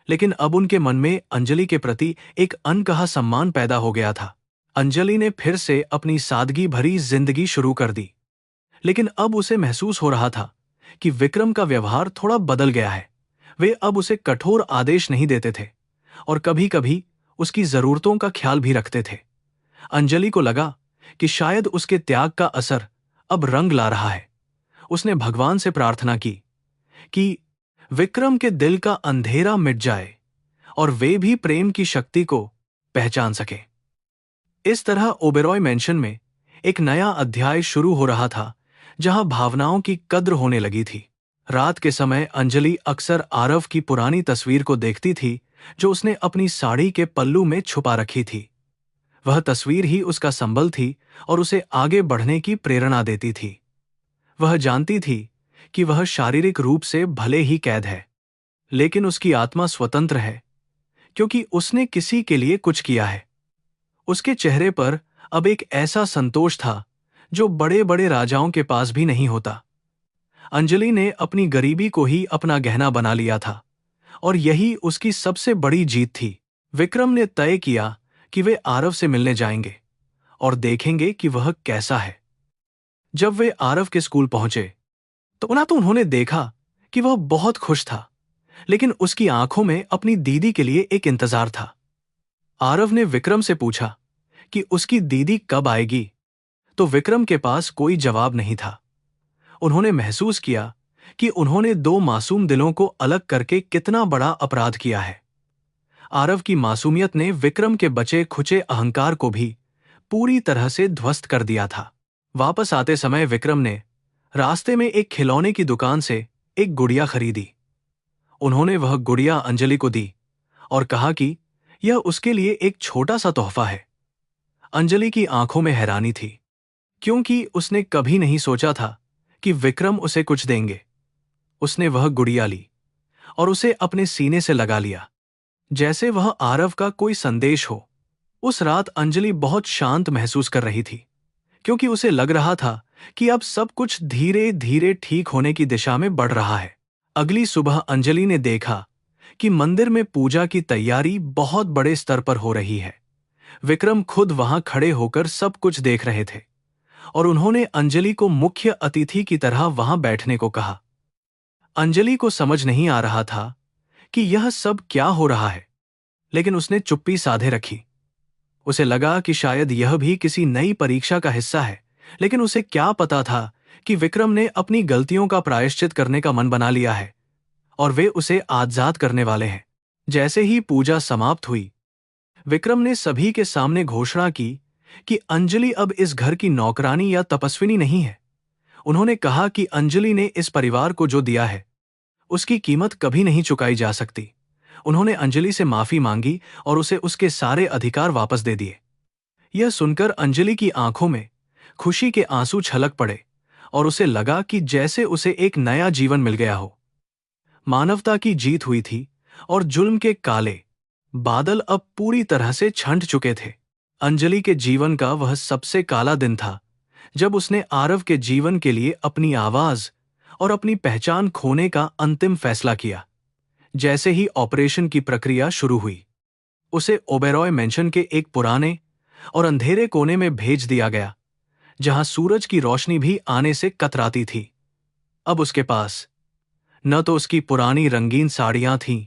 लेकिन अब उनके मन में अंजलि के प्रति एक अनकहा सम्मान पैदा हो गया था। अंजलि ने फिर से अपनी सादगी भरी जिंदगी शुरू कर दी, लेकिन अब उसे महसूस हो रहा था कि विक्रम का व्यवहार थोड़ा बदल गया है। वे अब उसे कठोर आदेश नहीं देते थे और कभी कभी उसकी जरूरतों का ख्याल भी रखते थे। अंजलि को लगा कि शायद उसके त्याग का असर अब रंग ला रहा है। उसने भगवान से प्रार्थना की कि विक्रम के दिल का अंधेरा मिट जाए और वे भी प्रेम की शक्ति को पहचान सके। इस तरह ओबेरॉय मैंशन में एक नया अध्याय शुरू हो रहा था, जहां भावनाओं की कद्र होने लगी थी। रात के समय अंजलि अक्सर आरव की पुरानी तस्वीर को देखती थी जो उसने अपनी साड़ी के पल्लू में छुपा रखी थी। वह तस्वीर ही उसका संबल थी और उसे आगे बढ़ने की प्रेरणा देती थी। वह जानती थी कि वह शारीरिक रूप से भले ही कैद है, लेकिन उसकी आत्मा स्वतंत्र है, क्योंकि उसने किसी के लिए कुछ किया है। उसके चेहरे पर अब एक ऐसा संतोष था जो बड़े बड़े राजाओं के पास भी नहीं होता। अंजलि ने अपनी गरीबी को ही अपना गहना बना लिया था और यही उसकी सबसे बड़ी जीत थी। विक्रम ने तय किया कि वे आरव से मिलने जाएंगे और देखेंगे कि वह कैसा है। जब वे आरव के स्कूल पहुंचे तो उन्होंने देखा कि वह बहुत खुश था, लेकिन उसकी आंखों में अपनी दीदी के लिए एक इंतजार था। आरव ने विक्रम से पूछा कि उसकी दीदी कब आएगी, तो विक्रम के पास कोई जवाब नहीं था। उन्होंने महसूस किया कि उन्होंने दो मासूम दिलों को अलग करके कितना बड़ा अपराध किया है। आरव की मासूमियत ने विक्रम के बचे खुचे अहंकार को भी पूरी तरह से ध्वस्त कर दिया था। वापस आते समय विक्रम ने रास्ते में एक खिलौने की दुकान से एक गुड़िया खरीदी। उन्होंने वह गुड़िया अंजलि को दी और कहा कि यह उसके लिए एक छोटा सा तोहफा है। अंजलि की आंखों में हैरानी थी, क्योंकि उसने कभी नहीं सोचा था कि विक्रम उसे कुछ देंगे। उसने वह गुड़िया ली और उसे अपने सीने से लगा लिया, जैसे वह आरव का कोई संदेश हो। उस रात अंजलि बहुत शांत महसूस कर रही थी, क्योंकि उसे लग रहा था कि अब सब कुछ धीरे धीरे ठीक होने की दिशा में बढ़ रहा है। अगली सुबह अंजलि ने देखा कि मंदिर में पूजा की तैयारी बहुत बड़े स्तर पर हो रही है। विक्रम खुद वहां खड़े होकर सब कुछ देख रहे थे और उन्होंने अंजलि को मुख्य अतिथि की तरह वहां बैठने को कहा। अंजलि को समझ नहीं आ रहा था कि यह सब क्या हो रहा है, लेकिन उसने चुप्पी साधे रखी। उसे लगा कि शायद यह भी किसी नई परीक्षा का हिस्सा है, लेकिन उसे क्या पता था कि विक्रम ने अपनी गलतियों का प्रायश्चित करने का मन बना लिया है और वे उसे आजाद करने वाले हैं। जैसे ही पूजा समाप्त हुई, विक्रम ने सभी के सामने घोषणा की कि अंजलि अब इस घर की नौकरानी या तपस्विनी नहीं है। उन्होंने कहा कि अंजलि ने इस परिवार को जो दिया है उसकी कीमत कभी नहीं चुकाई जा सकती। उन्होंने अंजलि से माफी मांगी और उसे उसके सारे अधिकार वापस दे दिए। यह सुनकर अंजलि की आंखों में खुशी के आंसू छलक पड़े और उसे लगा कि जैसे उसे एक नया जीवन मिल गया हो। मानवता की जीत हुई थी और जुल्म के काले बादल अब पूरी तरह से छंट चुके थे। अंजलि के जीवन का वह सबसे काला दिन था जब उसने आरव के जीवन के लिए अपनी आवाज और अपनी पहचान खोने का अंतिम फैसला किया। जैसे ही ऑपरेशन की प्रक्रिया शुरू हुई, उसे ओबेरॉय मेंशन के एक पुराने और अंधेरे कोने में भेज दिया गया, जहां सूरज की रोशनी भी आने से कतराती थी। अब उसके पास न तो उसकी पुरानी रंगीन साड़ियां थीं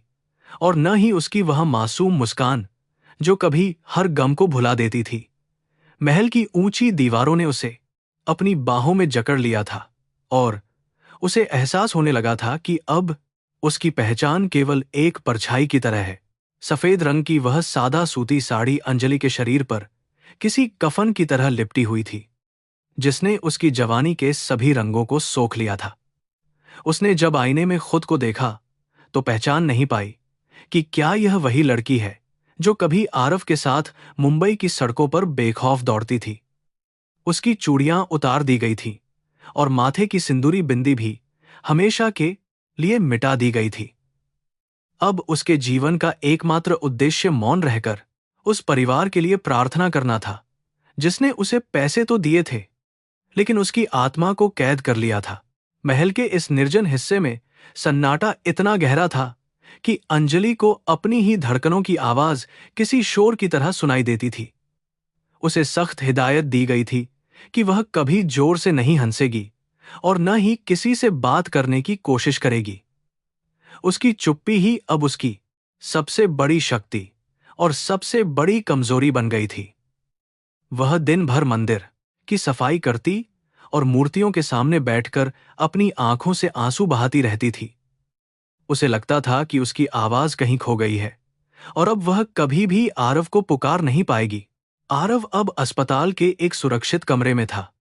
और न ही उसकी वह मासूम मुस्कान जो कभी हर गम को भुला देती थी। महल की ऊंची दीवारों ने उसे अपनी बाहों में जकड़ लिया था और उसे एहसास होने लगा था कि अब उसकी पहचान केवल एक परछाई की तरह है। सफेद रंग की वह सादा सूती साड़ी अंजलि के शरीर पर किसी कफन की तरह लिपटी हुई थी, जिसने उसकी जवानी के सभी रंगों को सोख लिया था। उसने जब आईने में खुद को देखा तो पहचान नहीं पाई कि क्या यह वही लड़की है जो कभी आरव के साथ मुंबई की सड़कों पर बेखौफ दौड़ती थी। उसकी चूड़ियां उतार दी गई थी और माथे की सिंदूरी बिंदी भी हमेशा के लिए मिटा दी गई थी। अब उसके जीवन का एकमात्र उद्देश्य मौन रहकर उस परिवार के लिए प्रार्थना करना था, जिसने उसे पैसे तो दिए थे, लेकिन उसकी आत्मा को कैद कर लिया था। महल के इस निर्जन हिस्से में सन्नाटा इतना गहरा था कि अंजलि को अपनी ही धड़कनों की आवाज किसी शोर की तरह सुनाई देती थी। उसे सख्त हिदायत दी गई थी कि वह कभी जोर से नहीं हंसेगी और न ही किसी से बात करने की कोशिश करेगी। उसकी चुप्पी ही अब उसकी सबसे बड़ी शक्ति और सबसे बड़ी कमजोरी बन गई थी। वह दिन भर मंदिर की सफाई करती और मूर्तियों के सामने बैठकर अपनी आंखों से आंसू बहाती रहती थी। उसे लगता था कि उसकी आवाज कहीं खो गई है और अब वह कभी भी आरव को पुकार नहीं पाएगी। आरव अब अस्पताल के एक सुरक्षित कमरे में था,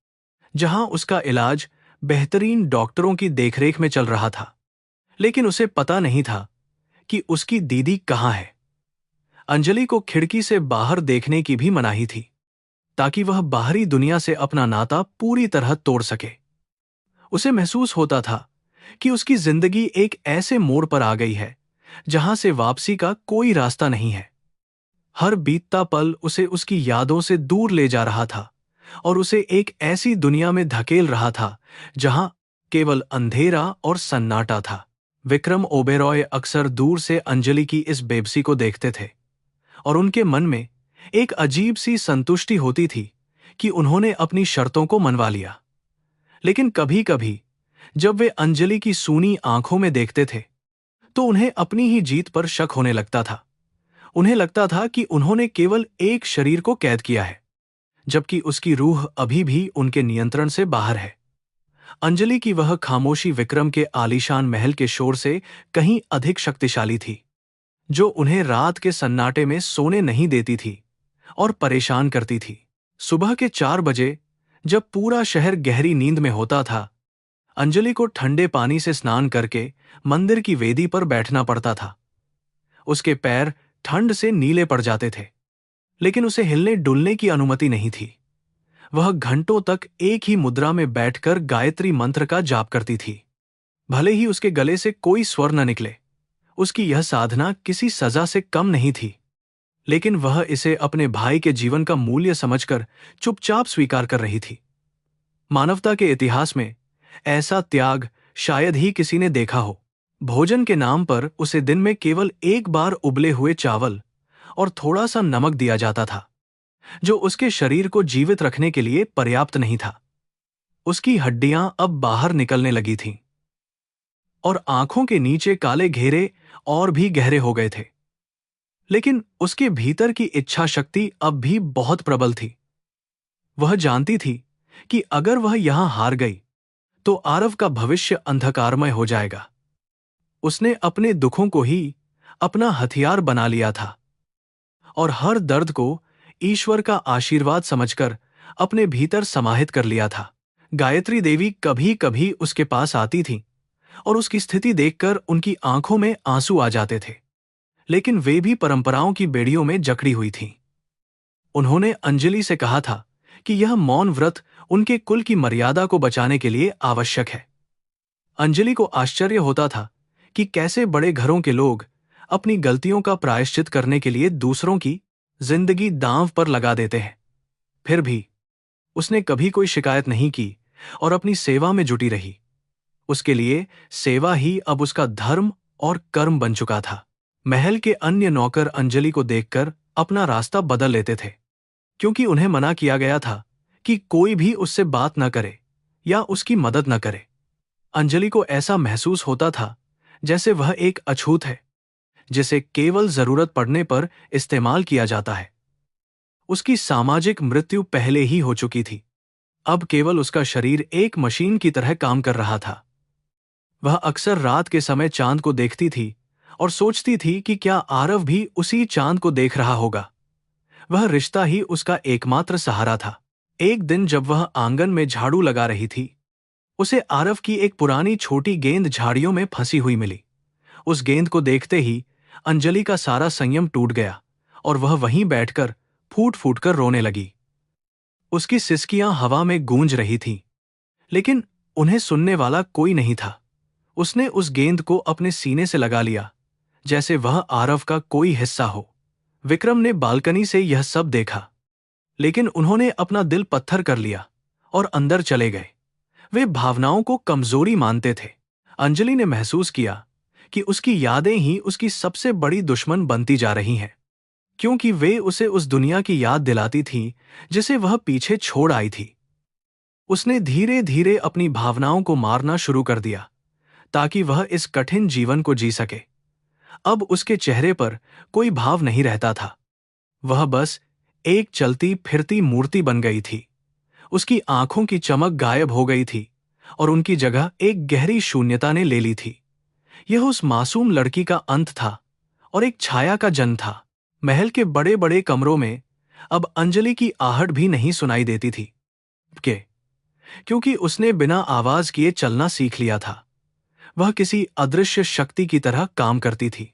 जहां उसका इलाज बेहतरीन डॉक्टरों की देखरेख में चल रहा था। लेकिन उसे पता नहीं था कि उसकी दीदी कहाँ है। अंजलि को खिड़की से बाहर देखने की भी मनाही थी, ताकि वह बाहरी दुनिया से अपना नाता पूरी तरह तोड़ सके। उसे महसूस होता था कि उसकी जिंदगी एक ऐसे मोड़ पर आ गई है जहां से वापसी का कोई रास्ता नहीं है। हर बीतता पल उसे उसकी यादों से दूर ले जा रहा था और उसे एक ऐसी दुनिया में धकेल रहा था जहां केवल अंधेरा और सन्नाटा था। विक्रम ओबेरॉय अक्सर दूर से अंजलि की इस बेबसी को देखते थे और उनके मन में एक अजीब सी संतुष्टि होती थी कि उन्होंने अपनी शर्तों को मनवा लिया। लेकिन कभी कभी जब वे अंजलि की सूनी आंखों में देखते थे तो उन्हें अपनी ही जीत पर शक होने लगता था। उन्हें लगता था कि उन्होंने केवल एक शरीर को कैद किया है, जबकि उसकी रूह अभी भी उनके नियंत्रण से बाहर है। अंजलि की वह खामोशी विक्रम के आलीशान महल के शोर से कहीं अधिक शक्तिशाली थी, जो उन्हें रात के सन्नाटे में सोने नहीं देती थी और परेशान करती थी। सुबह के 4 बजे, जब पूरा शहर गहरी नींद में होता था, अंजलि को ठंडे पानी से स्नान करके मंदिर की वेदी पर बैठना पड़ता था। उसके पैर ठंड से नीले पड़ जाते थे, लेकिन उसे हिलने डुलने की अनुमति नहीं थी। वह घंटों तक एक ही मुद्रा में बैठकर गायत्री मंत्र का जाप करती थी। भले ही उसके गले से कोई स्वर न निकले, उसकी यह साधना किसी सजा से कम नहीं थी, लेकिन वह इसे अपने भाई के जीवन का मूल्य समझकर चुपचाप स्वीकार कर रही थी। मानवता के इतिहास में ऐसा त्याग शायद ही किसी ने देखा हो। भोजन के नाम पर उसे दिन में केवल एक बार उबले हुए चावल और थोड़ा सा नमक दिया जाता था, जो उसके शरीर को जीवित रखने के लिए पर्याप्त नहीं था। उसकी हड्डियां अब बाहर निकलने लगी थीं और आंखों के नीचे काले घेरे और भी गहरे हो गए थे। लेकिन उसके भीतर की इच्छा शक्ति अब भी बहुत प्रबल थी। वह जानती थी कि अगर वह यहां हार गई तो आरव का भविष्य अंधकारमय हो जाएगा। उसने अपने दुखों को ही अपना हथियार बना लिया था और हर दर्द को ईश्वर का आशीर्वाद समझकर अपने भीतर समाहित कर लिया था। गायत्री देवी कभी कभी उसके पास आती थीं और उसकी स्थिति देखकर उनकी आंखों में आंसू आ जाते थे, लेकिन वे भी परंपराओं की बेड़ियों में जकड़ी हुई थीं। उन्होंने अंजलि से कहा था कि यह मौन व्रत उनके कुल की मर्यादा को बचाने के लिए आवश्यक है। अंजलि को आश्चर्य होता था कि कैसे बड़े घरों के लोग अपनी गलतियों का प्रायश्चित करने के लिए दूसरों की जिंदगी दांव पर लगा देते हैं। फिर भी उसने कभी कोई शिकायत नहीं की और अपनी सेवा में जुटी रही। उसके लिए सेवा ही अब उसका धर्म और कर्म बन चुका था। महल के अन्य नौकर अंजलि को देखकर अपना रास्ता बदल लेते थे, क्योंकि उन्हें मना किया गया था कि कोई भी उससे बात न करे या उसकी मदद न करे। अंजलि को ऐसा महसूस होता था जैसे वह एक अछूत है, जिसे केवल जरूरत पड़ने पर इस्तेमाल किया जाता है। उसकी सामाजिक मृत्यु पहले ही हो चुकी थी। अब केवल उसका शरीर एक मशीन की तरह काम कर रहा था। वह अक्सर रात के समय चांद को देखती थी और सोचती थी कि क्या आरव भी उसी चांद को देख रहा होगा। वह रिश्ता ही उसका एकमात्र सहारा था। एक दिन जब वह आंगन में झाड़ू लगा रही थी, उसे आरव की एक पुरानी छोटी गेंद झाड़ियों में फंसी हुई मिली। उस गेंद को देखते ही अंजलि का सारा संयम टूट गया और वह वहीं बैठकर फूट फूट कर रोने लगी। उसकी सिसकियां हवा में गूंज रही थीं, लेकिन उन्हें सुनने वाला कोई नहीं था। उसने उस गेंद को अपने सीने से लगा लिया, जैसे वह आरव का कोई हिस्सा हो। विक्रम ने बालकनी से यह सब देखा, लेकिन उन्होंने अपना दिल पत्थर कर लिया और अंदर चले गए। वे भावनाओं को कमजोरी मानते थे। अंजलि ने महसूस किया कि उसकी यादें ही उसकी सबसे बड़ी दुश्मन बनती जा रही हैं, क्योंकि वे उसे उस दुनिया की याद दिलाती थीं जिसे वह पीछे छोड़ आई थी। उसने धीरे धीरे अपनी भावनाओं को मारना शुरू कर दिया ताकि वह इस कठिन जीवन को जी सके। अब उसके चेहरे पर कोई भाव नहीं रहता था। वह बस एक चलती फिरती मूर्ति बन गई थी। उसकी आंखों की चमक गायब हो गई थी और उनकी जगह एक गहरी शून्यता ने ले ली थी। यह उस मासूम लड़की का अंत था और एक छाया का जन्म था। महल के बड़े बड़े कमरों में अब अंजलि की आहट भी नहीं सुनाई देती थी, क्योंकि उसने बिना आवाज किए चलना सीख लिया था। वह किसी अदृश्य शक्ति की तरह काम करती थी,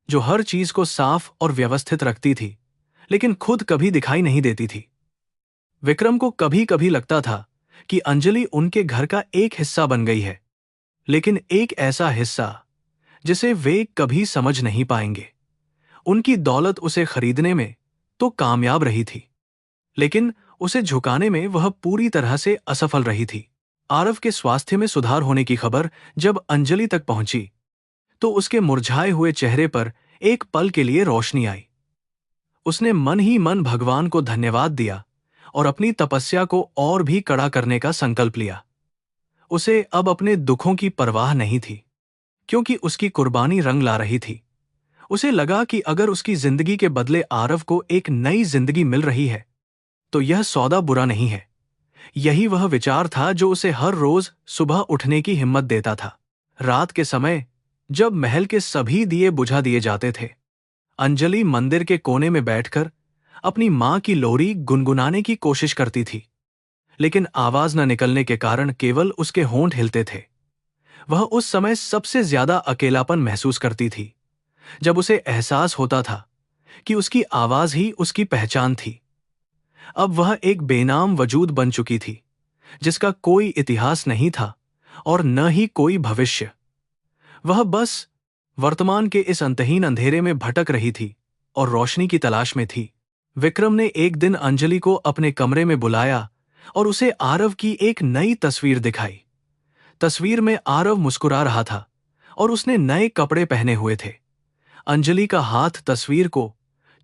जो हर चीज को साफ और व्यवस्थित रखती थी, लेकिन खुद कभी दिखाई नहीं देती थी। विक्रम को कभी कभी लगता था कि अंजलि उनके घर का एक हिस्सा बन गई है, लेकिन एक ऐसा हिस्सा जिसे वे कभी समझ नहीं पाएंगे। उनकी दौलत उसे खरीदने में तो कामयाब रही थी, लेकिन उसे झुकाने में वह पूरी तरह से असफल रही थी। आरव के स्वास्थ्य में सुधार होने की खबर जब अंजलि तक पहुंची, तो उसके मुरझाए हुए चेहरे पर एक पल के लिए रोशनी आई। उसने मन ही मन भगवान को धन्यवाद दिया और अपनी तपस्या को और भी कड़ा करने का संकल्प लिया। उसे अब अपने दुखों की परवाह नहीं थी, क्योंकि उसकी कुर्बानी रंग ला रही थी। उसे लगा कि अगर उसकी जिंदगी के बदले आरव को एक नई जिंदगी मिल रही है, तो यह सौदा बुरा नहीं है। यही वह विचार था जो उसे हर रोज सुबह उठने की हिम्मत देता था। रात के समय जब महल के सभी दिए बुझा दिए जाते थे, अंजलि मंदिर के कोने में बैठकर अपनी मां की लोरी गुनगुनाने की कोशिश करती थी, लेकिन आवाज न निकलने के कारण केवल उसके होंठ हिलते थे। वह उस समय सबसे ज्यादा अकेलापन महसूस करती थी, जब उसे एहसास होता था कि उसकी आवाज ही उसकी पहचान थी। अब वह एक बेनाम वजूद बन चुकी थी, जिसका कोई इतिहास नहीं था और न ही कोई भविष्य। वह बस वर्तमान के इस अंतहीन अंधेरे में भटक रही थी और रोशनी की तलाश में थी। विक्रम ने एक दिन अंजलि को अपने कमरे में बुलाया और उसे आरव की एक नई तस्वीर दिखाई। तस्वीर में आरव मुस्कुरा रहा था और उसने नए कपड़े पहने हुए थे। अंजलि का हाथ तस्वीर को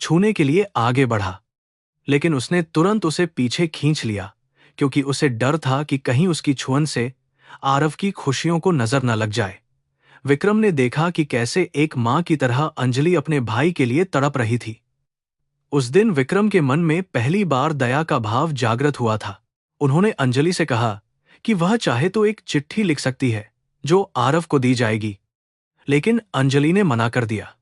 छूने के लिए आगे बढ़ा, लेकिन उसने तुरंत उसे पीछे खींच लिया, क्योंकि उसे डर था कि कहीं उसकी छुअन से आरव की खुशियों को नजर न लग जाए। विक्रम ने देखा कि कैसे एक मां की तरह अंजलि अपने भाई के लिए तड़प रही थी। उस दिन विक्रम के मन में पहली बार दया का भाव जागृत हुआ था। उन्होंने अंजलि से कहा कि वह चाहे तो एक चिट्ठी लिख सकती है जो आरव को दी जाएगी, लेकिन अंजलि ने मना कर दिया।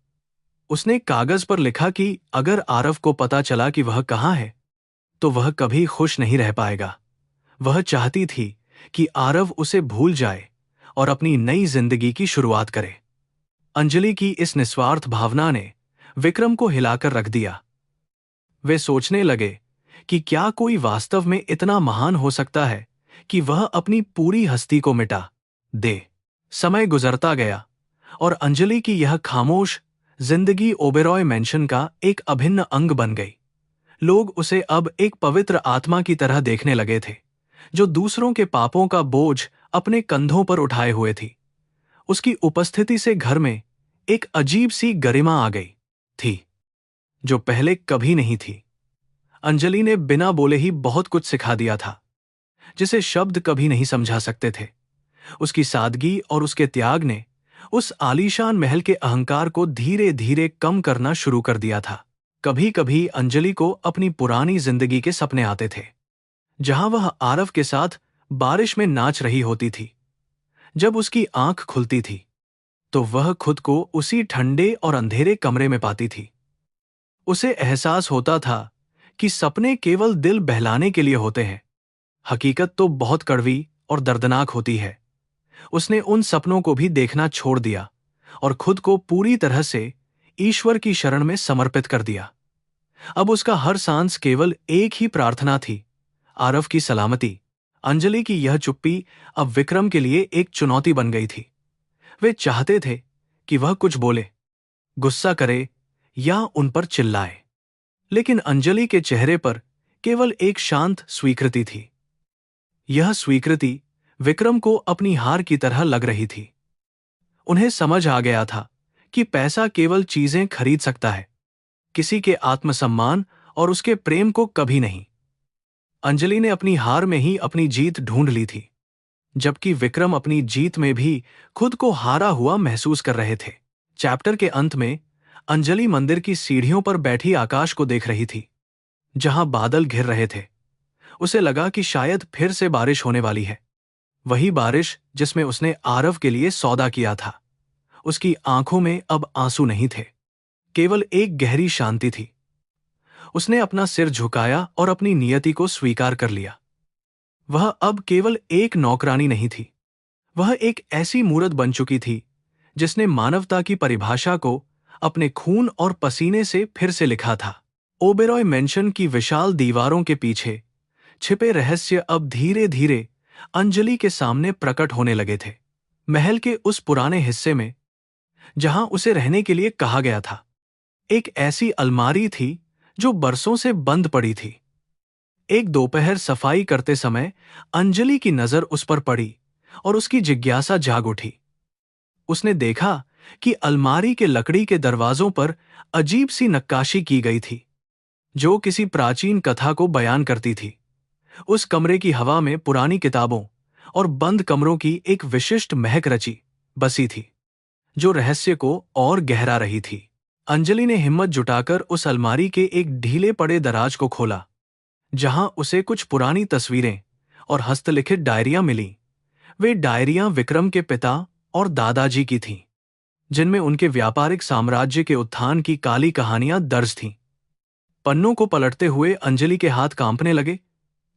उसने कागज पर लिखा कि अगर आरव को पता चला कि वह कहाँ है, तो वह कभी खुश नहीं रह पाएगा। वह चाहती थी कि आरव उसे भूल जाए और अपनी नई जिंदगी की शुरुआत करे। अंजलि की इस निस्वार्थ भावना ने विक्रम को हिलाकर रख दिया। वे सोचने लगे कि क्या कोई वास्तव में इतना महान हो सकता है कि वह अपनी पूरी हस्ती को मिटा दे। समय गुजरता गया और अंजलि की यह खामोश जिंदगी ओबेरॉय मैंशन का एक अभिन्न अंग बन गई। लोग उसे अब एक पवित्र आत्मा की तरह देखने लगे थे, जो दूसरों के पापों का बोझ अपने कंधों पर उठाए हुए थी। उसकी उपस्थिति से घर में एक अजीब सी गरिमा आ गई थी, जो पहले कभी नहीं थी। अंजलि ने बिना बोले ही बहुत कुछ सिखा दिया था, जिसे शब्द कभी नहीं समझा सकते थे। उसकी सादगी और उसके त्याग ने उस आलीशान महल के अहंकार को धीरे धीरे कम करना शुरू कर दिया था। कभी कभी अंजलि को अपनी पुरानी जिंदगी के सपने आते थे, जहां वह आरव के साथ बारिश में नाच रही होती थी। जब उसकी आंख खुलती थी तो वह खुद को उसी ठंडे और अंधेरे कमरे में पाती थी। उसे एहसास होता था कि सपने केवल दिल बहलाने के लिए होते हैं, हकीकत तो बहुत कड़वी और दर्दनाक होती है। उसने उन सपनों को भी देखना छोड़ दिया और खुद को पूरी तरह से ईश्वर की शरण में समर्पित कर दिया। अब उसका हर सांस केवल एक ही प्रार्थना थी, आरव की सलामती। अंजलि की यह चुप्पी अब विक्रम के लिए एक चुनौती बन गई थी। वे चाहते थे कि वह कुछ बोले, गुस्सा करे या उन पर चिल्लाए, लेकिन अंजलि के चेहरे पर केवल एक शांत स्वीकृति थी। यह स्वीकृति विक्रम को अपनी हार की तरह लग रही थी। उन्हें समझ आ गया था कि पैसा केवल चीजें खरीद सकता है, किसी के आत्मसम्मान और उसके प्रेम को कभी नहीं। अंजलि ने अपनी हार में ही अपनी जीत ढूंढ ली थी, जबकि विक्रम अपनी जीत में भी खुद को हारा हुआ महसूस कर रहे थे। चैप्टर के अंत में अंजलि मंदिर की सीढ़ियों पर बैठी आकाश को देख रही थी, जहां बादल घिर रहे थे। उसे लगा कि शायद फिर से बारिश होने वाली है, वही बारिश जिसमें उसने आरव के लिए सौदा किया था। उसकी आंखों में अब आंसू नहीं थे, केवल एक गहरी शांति थी। उसने अपना सिर झुकाया और अपनी नियति को स्वीकार कर लिया। वह अब केवल एक नौकरानी नहीं थी, वह एक ऐसी मूरत बन चुकी थी जिसने मानवता की परिभाषा को अपने खून और पसीने से फिर से लिखा था। ओबेरॉय मेंशन की विशाल दीवारों के पीछे छिपे रहस्य अब धीरे धीरे अंजलि के सामने प्रकट होने लगे थे। महल के उस पुराने हिस्से में, जहां उसे रहने के लिए कहा गया था, एक ऐसी अलमारी थी जो बरसों से बंद पड़ी थी। एक दोपहर सफाई करते समय अंजलि की नजर उस पर पड़ी और उसकी जिज्ञासा जाग उठी। उसने देखा कि अलमारी के लकड़ी के दरवाजों पर अजीब सी नक्काशी की गई थी, जो किसी प्राचीन कथा को बयान करती थी। उस कमरे की हवा में पुरानी किताबों और बंद कमरों की एक विशिष्ट महक रची बसी थी, जो रहस्य को और गहरा रही थी। अंजलि ने हिम्मत जुटाकर उस अलमारी के एक ढीले पड़े दराज को खोला, जहां उसे कुछ पुरानी तस्वीरें और हस्तलिखित डायरियां मिलीं। वे डायरियां विक्रम के पिता और दादाजी की थीं, जिनमें उनके व्यापारिक साम्राज्य के उत्थान की काली कहानियां दर्ज थीं। पन्नों को पलटते हुए अंजलि के हाथ कांपने लगे,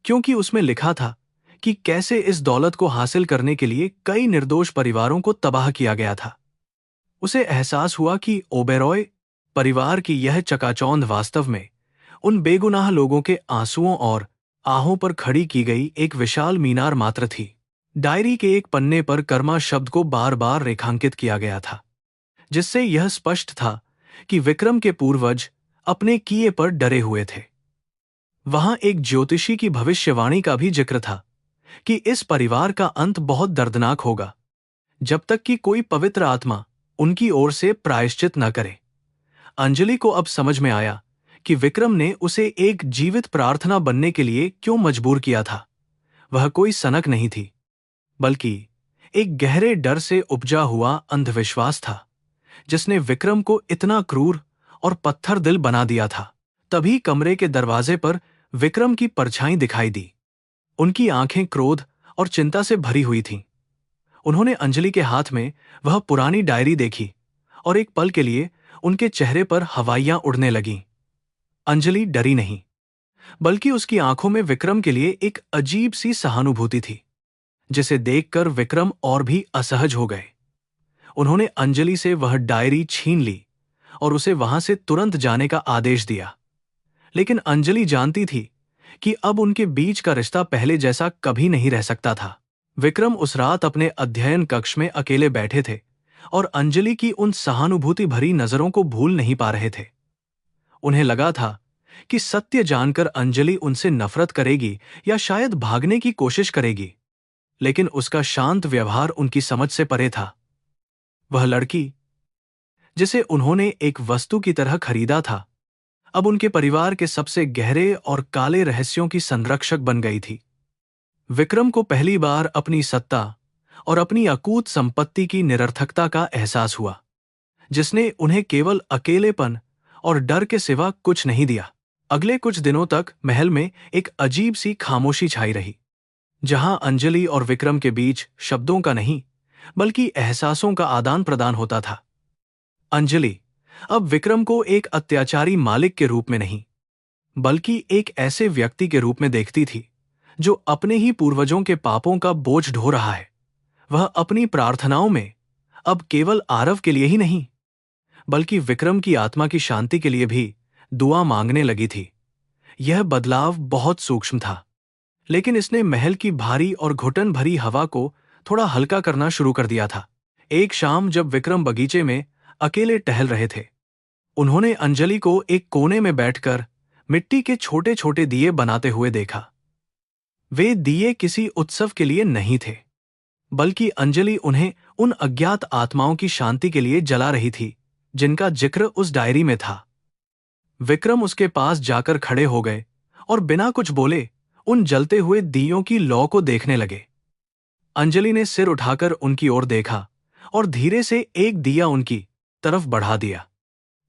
क्योंकि उसमें लिखा था कि कैसे इस दौलत को हासिल करने के लिए कई निर्दोष परिवारों को तबाह किया गया था। उसे एहसास हुआ कि ओबेरॉय परिवार की यह चकाचौंध वास्तव में उन बेगुनाह लोगों के आंसुओं और आहों पर खड़ी की गई एक विशाल मीनार मात्र थी। डायरी के एक पन्ने पर कर्मा शब्द को बार बार रेखांकित किया गया था, जिससे यह स्पष्ट था कि विक्रम के पूर्वज अपने किए पर डरे हुए थे। वहां एक ज्योतिषी की भविष्यवाणी का भी जिक्र था कि इस परिवार का अंत बहुत दर्दनाक होगा, जब तक कि कोई पवित्र आत्मा उनकी ओर से प्रायश्चित न करे। अंजलि को अब समझ में आया कि विक्रम ने उसे एक जीवित प्रार्थना बनने के लिए क्यों मजबूर किया था। वह कोई सनक नहीं थी, बल्कि एक गहरे डर से उपजा हुआ अंधविश्वास था, जिसने विक्रम को इतना क्रूर और पत्थर दिल बना दिया था। तभी कमरे के दरवाजे पर विक्रम की परछाई दिखाई दी। उनकी आंखें क्रोध और चिंता से भरी हुई थीं। उन्होंने अंजलि के हाथ में वह पुरानी डायरी देखी और एक पल के लिए उनके चेहरे पर हवाइयां उड़ने लगीं। अंजलि डरी नहीं, बल्कि उसकी आंखों में विक्रम के लिए एक अजीब सी सहानुभूति थी, जिसे देखकर विक्रम और भी असहज हो गए। उन्होंने अंजलि से वह डायरी छीन ली और उसे वहां से तुरंत जाने का आदेश दिया। लेकिन अंजलि जानती थी कि अब उनके बीच का रिश्ता पहले जैसा कभी नहीं रह सकता था। विक्रम उस रात अपने अध्ययन कक्ष में अकेले बैठे थे और अंजलि की उन सहानुभूति भरी नजरों को भूल नहीं पा रहे थे। उन्हें लगा था कि सत्य जानकर अंजलि उनसे नफरत करेगी या शायद भागने की कोशिश करेगी। लेकिन उसका शांत व्यवहार उनकी समझ से परे था। वह लड़की जिसे उन्होंने एक वस्तु की तरह खरीदा था, अब उनके परिवार के सबसे गहरे और काले रहस्यों की संरक्षक बन गई थी। विक्रम को पहली बार अपनी सत्ता और अपनी अकूत संपत्ति की निरर्थकता का एहसास हुआ, जिसने उन्हें केवल अकेलेपन और डर के सिवा कुछ नहीं दिया। अगले कुछ दिनों तक महल में एक अजीब सी खामोशी छाई रही, जहां अंजलि और विक्रम के बीच शब्दों का नहीं बल्कि एहसासों का आदान प्रदान होता था। अंजलि अब विक्रम को एक अत्याचारी मालिक के रूप में नहीं, बल्कि एक ऐसे व्यक्ति के रूप में देखती थी जो अपने ही पूर्वजों के पापों का बोझ ढो रहा है। वह अपनी प्रार्थनाओं में अब केवल आरव के लिए ही नहीं, बल्कि विक्रम की आत्मा की शांति के लिए भी दुआ मांगने लगी थी। यह बदलाव बहुत सूक्ष्म था, लेकिन इसने महल की भारी और घुटन भरी हवा को थोड़ा हल्का करना शुरू कर दिया था। एक शाम जब विक्रम बगीचे में अकेले टहल रहे थे, उन्होंने अंजलि को एक कोने में बैठकर मिट्टी के छोटे छोटे दिए बनाते हुए देखा। वे दिए किसी उत्सव के लिए नहीं थे, बल्कि अंजलि उन्हें उन अज्ञात आत्माओं की शांति के लिए जला रही थी जिनका जिक्र उस डायरी में था। विक्रम उसके पास जाकर खड़े हो गए और बिना कुछ बोले उन जलते हुए दियों की लौ को देखने लगे। अंजलि ने सिर उठाकर उनकी ओर देखा और धीरे से एक दिया उनकी तरफ बढ़ा दिया,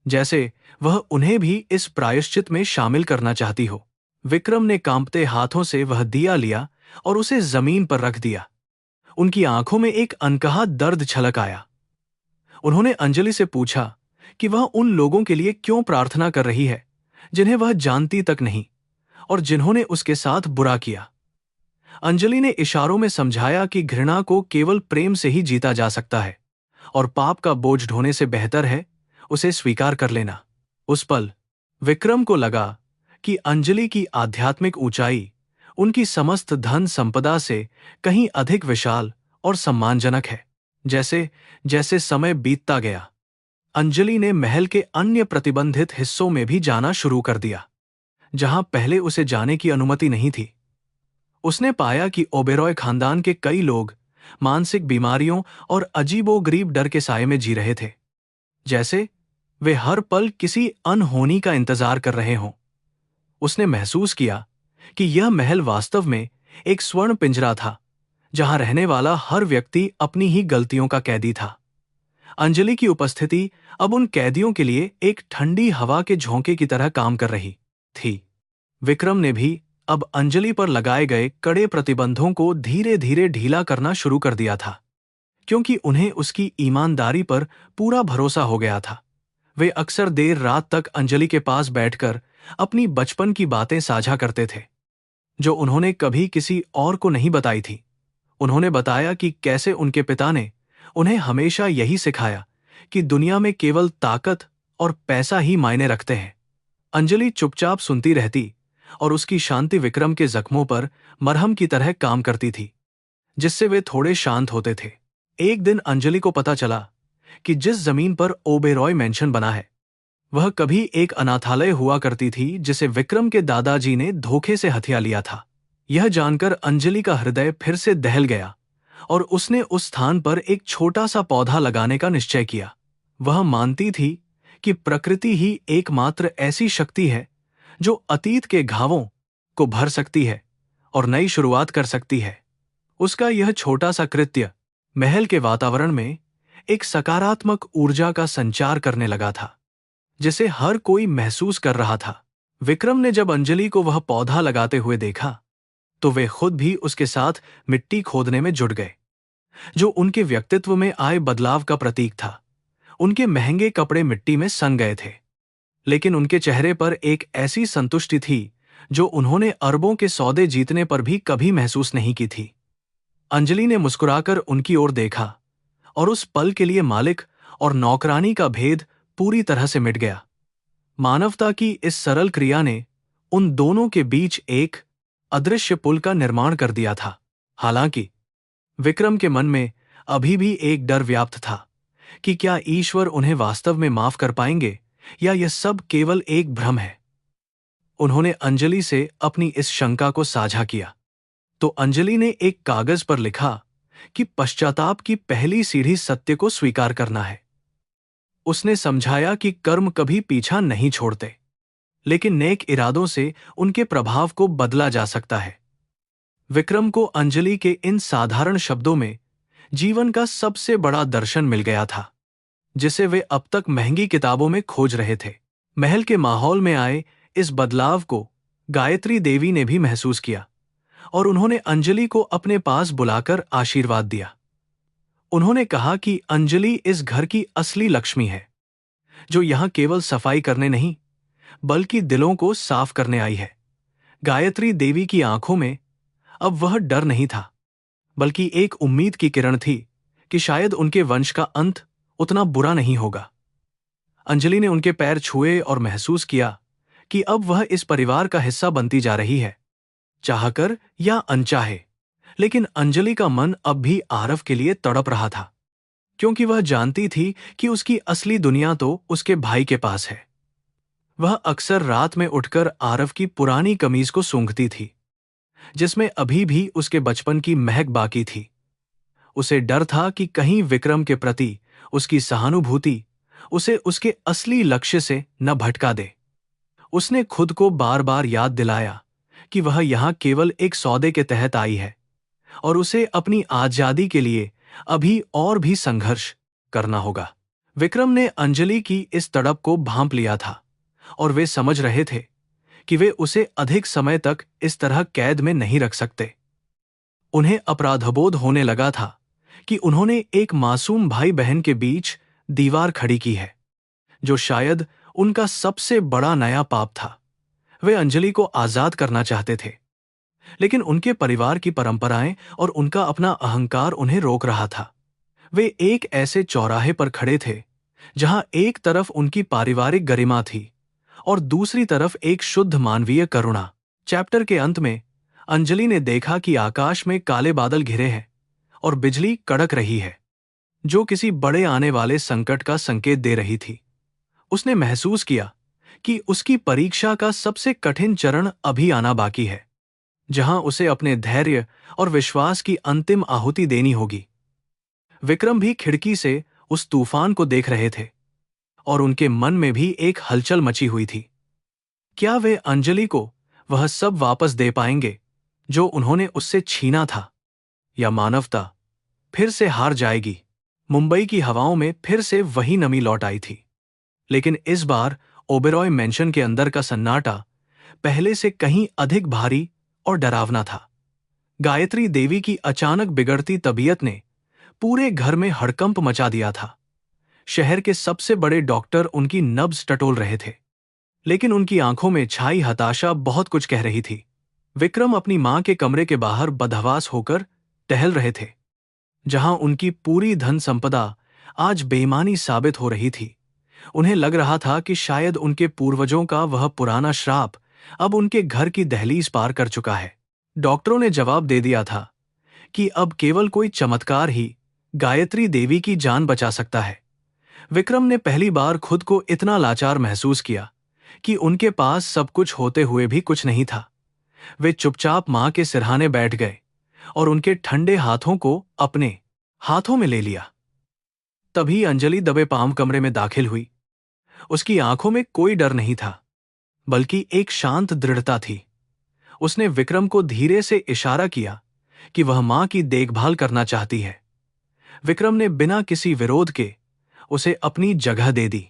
जैसे वह उन्हें भी इस प्रायश्चित में शामिल करना चाहती हो। विक्रम ने कांपते हाथों से वह दिया लिया और उसे जमीन पर रख दिया। उनकी आंखों में एक अनकहा दर्द छलक आया। उन्होंने अंजलि से पूछा कि वह उन लोगों के लिए क्यों प्रार्थना कर रही है जिन्हें वह जानती तक नहीं और जिन्होंने उसके साथ बुरा किया। अंजलि ने इशारों में समझाया कि घृणा को केवल प्रेम से ही जीता जा सकता है और पाप का बोझ ढोने से बेहतर है उसे स्वीकार कर लेना। उस पल विक्रम को लगा कि अंजलि की आध्यात्मिक ऊंचाई उनकी समस्त धन संपदा से कहीं अधिक विशाल और सम्मानजनक है। जैसे जैसे समय बीतता गया, अंजलि ने महल के अन्य प्रतिबंधित हिस्सों में भी जाना शुरू कर दिया, जहां पहले उसे जाने की अनुमति नहीं थी। उसने पाया कि ओबेरॉय खानदान के कई लोग मानसिक बीमारियों और अजीबोगरीब डर के साये में जी रहे थे, जैसे वे हर पल किसी अनहोनी का इंतजार कर रहे हों। उसने महसूस किया कि यह महल वास्तव में एक स्वर्ण पिंजरा था, जहां रहने वाला हर व्यक्ति अपनी ही गलतियों का कैदी था। अंजलि की उपस्थिति अब उन कैदियों के लिए एक ठंडी हवा के झोंके की तरह काम कर रही थी। विक्रम ने भी अब अंजलि पर लगाए गए कड़े प्रतिबंधों को धीरे धीरे ढीला करना शुरू कर दिया था, क्योंकि उन्हें उसकी ईमानदारी पर पूरा भरोसा हो गया था। वे अक्सर देर रात तक अंजलि के पास बैठकर अपनी बचपन की बातें साझा करते थे, जो उन्होंने कभी किसी और को नहीं बताई थी। उन्होंने बताया कि कैसे उनके पिता ने उन्हें हमेशा यही सिखाया कि दुनिया में केवल ताकत और पैसा ही मायने रखते हैं। अंजलि चुपचाप सुनती रहती और उसकी शांति विक्रम के जख्मों पर मरहम की तरह काम करती थी, जिससे वे थोड़े शांत होते थे। एक दिन अंजलि को पता चला कि जिस जमीन पर ओबेरॉय मैंशन बना है, वह कभी एक अनाथालय हुआ करती थी जिसे विक्रम के दादाजी ने धोखे से हथिया लिया था। यह जानकर अंजलि का हृदय फिर से दहल गया और उसने उस स्थान पर एक छोटा सा पौधा लगाने का निश्चय किया। वह मानती थी कि प्रकृति ही एकमात्र ऐसी शक्ति है जो अतीत के घावों को भर सकती है और नई शुरुआत कर सकती है। उसका यह छोटा सा कृत्य महल के वातावरण में एक सकारात्मक ऊर्जा का संचार करने लगा था, जिसे हर कोई महसूस कर रहा था। विक्रम ने जब अंजलि को वह पौधा लगाते हुए देखा, तो वे खुद भी उसके साथ मिट्टी खोदने में जुट गए, जो उनके व्यक्तित्व में आए बदलाव का प्रतीक था। उनके महंगे कपड़े मिट्टी में सन गए थे, लेकिन उनके चेहरे पर एक ऐसी संतुष्टि थी जो उन्होंने अरबों के सौदे जीतने पर भी कभी महसूस नहीं की थी। अंजलि ने मुस्कुराकर उनकी ओर देखा और उस पल के लिए मालिक और नौकरानी का भेद पूरी तरह से मिट गया। मानवता की इस सरल क्रिया ने उन दोनों के बीच एक अदृश्य पुल का निर्माण कर दिया था। हालांकि विक्रम के मन में अभी भी एक डर व्याप्त था कि क्या ईश्वर उन्हें वास्तव में माफ कर पाएंगे या यह सब केवल एक भ्रम है। उन्होंने अंजलि से अपनी इस शंका को साझा किया। तो अंजलि ने एक कागज पर लिखा कि पश्चाताप की पहली सीढ़ी सत्य को स्वीकार करना है। उसने समझाया कि कर्म कभी पीछा नहीं छोड़ते, लेकिन नेक इरादों से उनके प्रभाव को बदला जा सकता है। विक्रम को अंजलि के इन साधारण शब्दों में जीवन का सबसे बड़ा दर्शन मिल गया था, जिसे वे अब तक महंगी किताबों में खोज रहे थे। महल के माहौल में आए इस बदलाव को गायत्री देवी ने भी महसूस किया और उन्होंने अंजलि को अपने पास बुलाकर आशीर्वाद दिया। उन्होंने कहा कि अंजलि इस घर की असली लक्ष्मी है, जो यहां केवल सफाई करने नहीं बल्कि दिलों को साफ करने आई है। गायत्री देवी की आंखों में अब वह डर नहीं था, बल्कि एक उम्मीद की किरण थी कि शायद उनके वंश का अंत उतना बुरा नहीं होगा। अंजलि ने उनके पैर छुए और महसूस किया कि अब वह इस परिवार का हिस्सा बनती जा रही है, चाहकर या अनचाहे। लेकिन अंजलि का मन अब भी आरव के लिए तड़प रहा था, क्योंकि वह जानती थी कि उसकी असली दुनिया तो उसके भाई के पास है। वह अक्सर रात में उठकर आरव की पुरानी कमीज को सूंघती थी, जिसमें अभी भी उसके बचपन की महक बाकी थी। उसे डर था कि कहीं विक्रम के प्रति उसकी सहानुभूति उसे उसके असली लक्ष्य से न भटका दे। उसने खुद को बार बार याद दिलाया कि वह यहां केवल एक सौदे के तहत आई है और उसे अपनी आजादी के लिए अभी और भी संघर्ष करना होगा। विक्रम ने अंजलि की इस तड़प को भांप लिया था और वे समझ रहे थे कि वे उसे अधिक समय तक इस तरह कैद में नहीं रख सकते। उन्हें अपराधबोध होने लगा था कि उन्होंने एक मासूम भाई बहन के बीच दीवार खड़ी की है, जो शायद उनका सबसे बड़ा नया पाप था। वे अंजलि को आजाद करना चाहते थे, लेकिन उनके परिवार की परंपराएं और उनका अपना अहंकार उन्हें रोक रहा था। वे एक ऐसे चौराहे पर खड़े थे जहां एक तरफ उनकी पारिवारिक गरिमा थी और दूसरी तरफ एक शुद्ध मानवीय करुणा। चैप्टर के अंत में अंजलि ने देखा कि आकाश में काले बादल घिरे हैं और बिजली कड़क रही है, जो किसी बड़े आने वाले संकट का संकेत दे रही थी। उसने महसूस किया कि उसकी परीक्षा का सबसे कठिन चरण अभी आना बाकी है, जहां उसे अपने धैर्य और विश्वास की अंतिम आहुति देनी होगी। विक्रम भी खिड़की से उस तूफान को देख रहे थे और उनके मन में भी एक हलचल मची हुई थी। क्या वे अंजलि को वह सब वापस दे पाएंगे जो उन्होंने उससे छीना था, या मानवता फिर से हार जाएगी? मुंबई की हवाओं में फिर से वही नमी लौट आई थी, लेकिन इस बार ओबेरॉय मेंशन के अंदर का सन्नाटा पहले से कहीं अधिक भारी और डरावना था। गायत्री देवी की अचानक बिगड़ती तबीयत ने पूरे घर में हड़कंप मचा दिया था। शहर के सबसे बड़े डॉक्टर उनकी नब्ज टटोल रहे थे, लेकिन उनकी आंखों में छाई हताशा बहुत कुछ कह रही थी। विक्रम अपनी मां के कमरे के बाहर बदहवास होकर टहल रहे थे, जहां उनकी पूरी धन संपदा आज बेईमानी साबित हो रही थी। उन्हें लग रहा था कि शायद उनके पूर्वजों का वह पुराना श्राप अब उनके घर की दहलीज पार कर चुका है। डॉक्टरों ने जवाब दे दिया था कि अब केवल कोई चमत्कार ही गायत्री देवी की जान बचा सकता है। विक्रम ने पहली बार खुद को इतना लाचार महसूस किया कि उनके पास सब कुछ होते हुए भी कुछ नहीं था। वे चुपचाप मां के सिरहाने बैठ गए और उनके ठंडे हाथों को अपने हाथों में ले लिया। तभी अंजलि दबे पांव कमरे में दाखिल हुई। उसकी आंखों में कोई डर नहीं था, बल्कि एक शांत दृढ़ता थी। उसने विक्रम को धीरे से इशारा किया कि वह मां की देखभाल करना चाहती है। विक्रम ने बिना किसी विरोध के उसे अपनी जगह दे दी,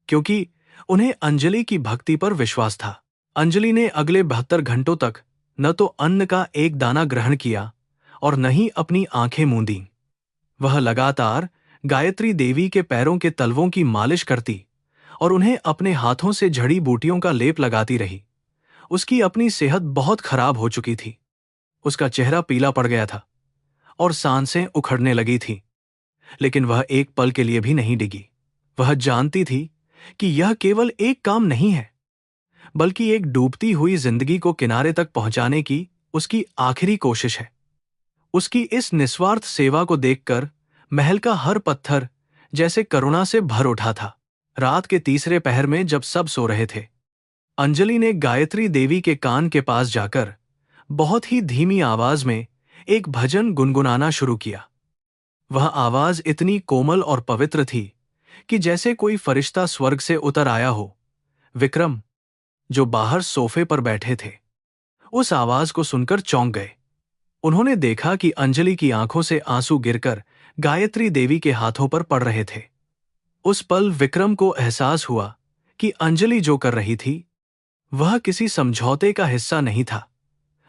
क्योंकि उन्हें अंजलि की भक्ति पर विश्वास था। अंजलि ने अगले 72 घंटों तक न तो अन्न का एक दाना ग्रहण किया और न ही अपनी आंखें मूंदी। वह लगातार गायत्री देवी के पैरों के तलवों की मालिश करती और उन्हें अपने हाथों से जड़ी बूटियों का लेप लगाती रही। उसकी अपनी सेहत बहुत खराब हो चुकी थी। उसका चेहरा पीला पड़ गया था और सांसें उखड़ने लगी थी, लेकिन वह एक पल के लिए भी नहीं डिगी। वह जानती थी कि यह केवल एक काम नहीं है, बल्कि एक डूबती हुई जिंदगी को किनारे तक पहुंचाने की उसकी आखिरी कोशिश है। उसकी इस निस्वार्थ सेवा को देखकर महल का हर पत्थर जैसे करुणा से भर उठा था। रात के तीसरे पहर में जब सब सो रहे थे, अंजलि ने गायत्री देवी के कान के पास जाकर बहुत ही धीमी आवाज में एक भजन गुनगुनाना शुरू किया। वह आवाज इतनी कोमल और पवित्र थी कि जैसे कोई फरिश्ता स्वर्ग से उतर आया हो। विक्रम, जो बाहर सोफे पर बैठे थे, उस आवाज को सुनकर चौंक गए। उन्होंने देखा कि अंजलि की आंखों से आंसू गिरकर गायत्री देवी के हाथों पर पड़ रहे थे। उस पल विक्रम को एहसास हुआ कि अंजलि जो कर रही थी वह किसी समझौते का हिस्सा नहीं था।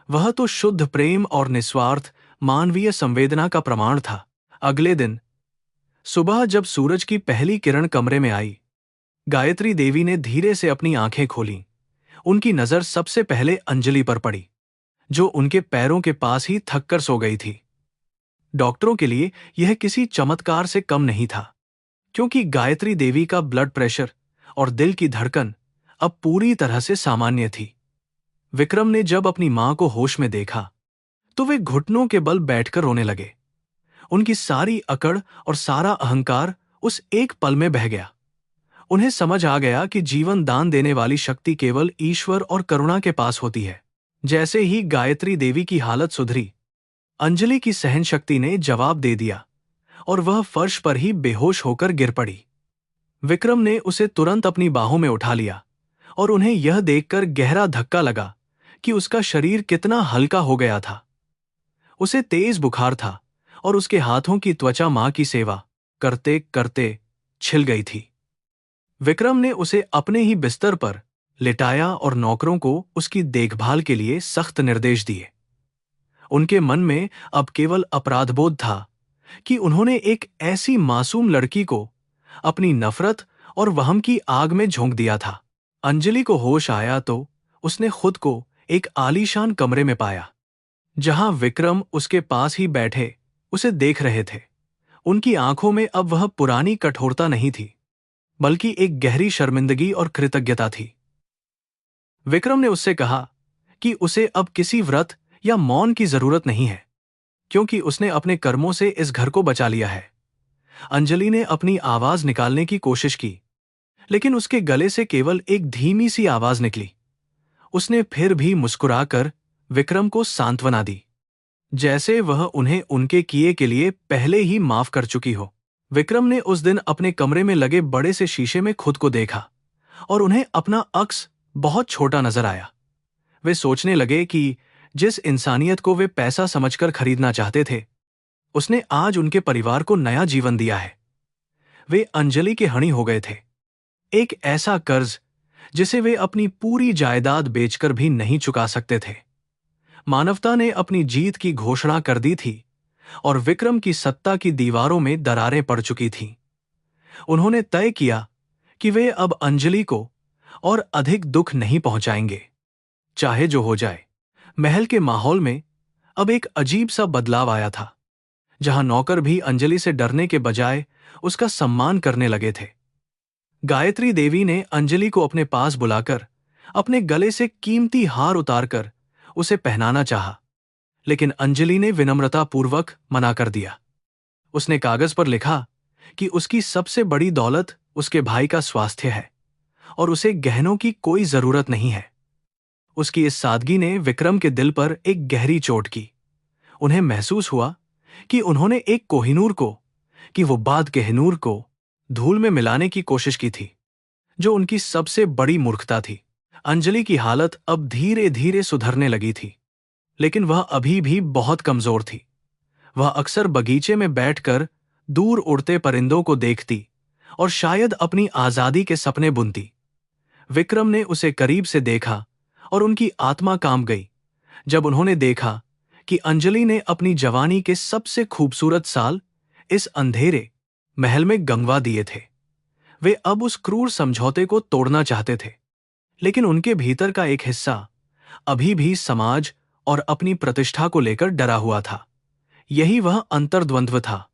वह तो शुद्ध प्रेम और निस्वार्थ मानवीय संवेदना का प्रमाण था। अगले दिन सुबह जब सूरज की पहली किरण कमरे में आई, गायत्री देवी ने धीरे से अपनी आंखें खोलीं। उनकी नजर सबसे पहले अंजलि पर पड़ी, जो उनके पैरों के पास ही थककर सो गई थी। डॉक्टरों के लिए यह किसी चमत्कार से कम नहीं था, क्योंकि गायत्री देवी का ब्लड प्रेशर और दिल की धड़कन अब पूरी तरह से सामान्य थी। विक्रम ने जब अपनी मां को होश में देखा तो वे घुटनों के बल बैठकर रोने लगे। उनकी सारी अकड़ और सारा अहंकार उस एक पल में बह गया। उन्हें समझ आ गया कि जीवन दान देने वाली शक्ति केवल ईश्वर और करुणा के पास होती है। जैसे ही गायत्री देवी की हालत सुधरी, अंजलि की सहन शक्ति ने जवाब दे दिया और वह फर्श पर ही बेहोश होकर गिर पड़ी। विक्रम ने उसे तुरंत अपनी बाहों में उठा लिया और उन्हें यह देखकर गहरा धक्का लगा कि उसका शरीर कितना हल्का हो गया था। उसे तेज बुखार था और उसके हाथों की त्वचा मां की सेवा करते करते छिल गई थी। विक्रम ने उसे अपने ही बिस्तर पर लिटाया और नौकरों को उसकी देखभाल के लिए सख्त निर्देश दिए। उनके मन में अब केवल अपराधबोध था कि उन्होंने एक ऐसी मासूम लड़की को अपनी नफरत और वहम की आग में झोंक दिया था। अंजलि को होश आया तो उसने खुद को एक आलीशान कमरे में पाया, जहां विक्रम उसके पास ही बैठे उसे देख रहे थे। उनकी आंखों में अब वह पुरानी कठोरता नहीं थी, बल्कि एक गहरी शर्मिंदगी और कृतज्ञता थी। विक्रम ने उससे कहा कि उसे अब किसी व्रत या मौन की जरूरत नहीं है, क्योंकि उसने अपने कर्मों से इस घर को बचा लिया है। अंजलि ने अपनी आवाज निकालने की कोशिश की, लेकिन उसके गले से केवल एक धीमी सी आवाज निकली। उसने फिर भी मुस्कुराकर विक्रम को सांत्वना दी, जैसे वह उन्हें उनके किए के लिए पहले ही माफ कर चुकी हो। विक्रम ने उस दिन अपने कमरे में लगे बड़े से शीशे में खुद को देखा और उन्हें अपना अक्स बहुत छोटा नजर आया। वे सोचने लगे कि जिस इंसानियत को वे पैसा समझकर खरीदना चाहते थे, उसने आज उनके परिवार को नया जीवन दिया है। वे अंजलि के हणी हो गए थे। एक ऐसा कर्ज जिसे वे अपनी पूरी जायदाद बेचकर भी नहीं चुका सकते थे। मानवता ने अपनी जीत की घोषणा कर दी थी और विक्रम की सत्ता की दीवारों में दरारें पड़ चुकी थीं। उन्होंने तय किया कि वे अब अंजलि को और अधिक दुख नहीं पहुंचाएंगे, चाहे जो हो जाए। महल के माहौल में अब एक अजीब सा बदलाव आया था, जहां नौकर भी अंजलि से डरने के बजाय उसका सम्मान करने लगे थे। गायत्री देवी ने अंजलि को अपने पास बुलाकर अपने गले से कीमती हार उतारकर उसे पहनाना चाहा, लेकिन अंजलि ने विनम्रतापूर्वक मना कर दिया। उसने कागज पर लिखा कि उसकी सबसे बड़ी दौलत उसके भाई का स्वास्थ्य है और उसे गहनों की कोई जरूरत नहीं है। उसकी इस सादगी ने विक्रम के दिल पर एक गहरी चोट की। उन्हें महसूस हुआ कि उन्होंने एक कोहिनूर को, कि वो बाद कोहिनूर को धूल में मिलाने की कोशिश की थी, जो उनकी सबसे बड़ी मूर्खता थी। अंजलि की हालत अब धीरे धीरे सुधरने लगी थी, लेकिन वह अभी भी बहुत कमजोर थी। वह अक्सर बगीचे में बैठकर दूर उड़ते परिंदों को देखती और शायद अपनी आजादी के सपने बुनती। विक्रम ने उसे करीब से देखा और उनकी आत्मा कांप गई जब उन्होंने देखा कि अंजलि ने अपनी जवानी के सबसे खूबसूरत साल इस अंधेरे महल में गंवा दिए थे। वे अब उस क्रूर समझौते को तोड़ना चाहते थे, लेकिन उनके भीतर का एक हिस्सा अभी भी समाज और अपनी प्रतिष्ठा को लेकर डरा हुआ था। यही वह अंतर्द्वंद्व था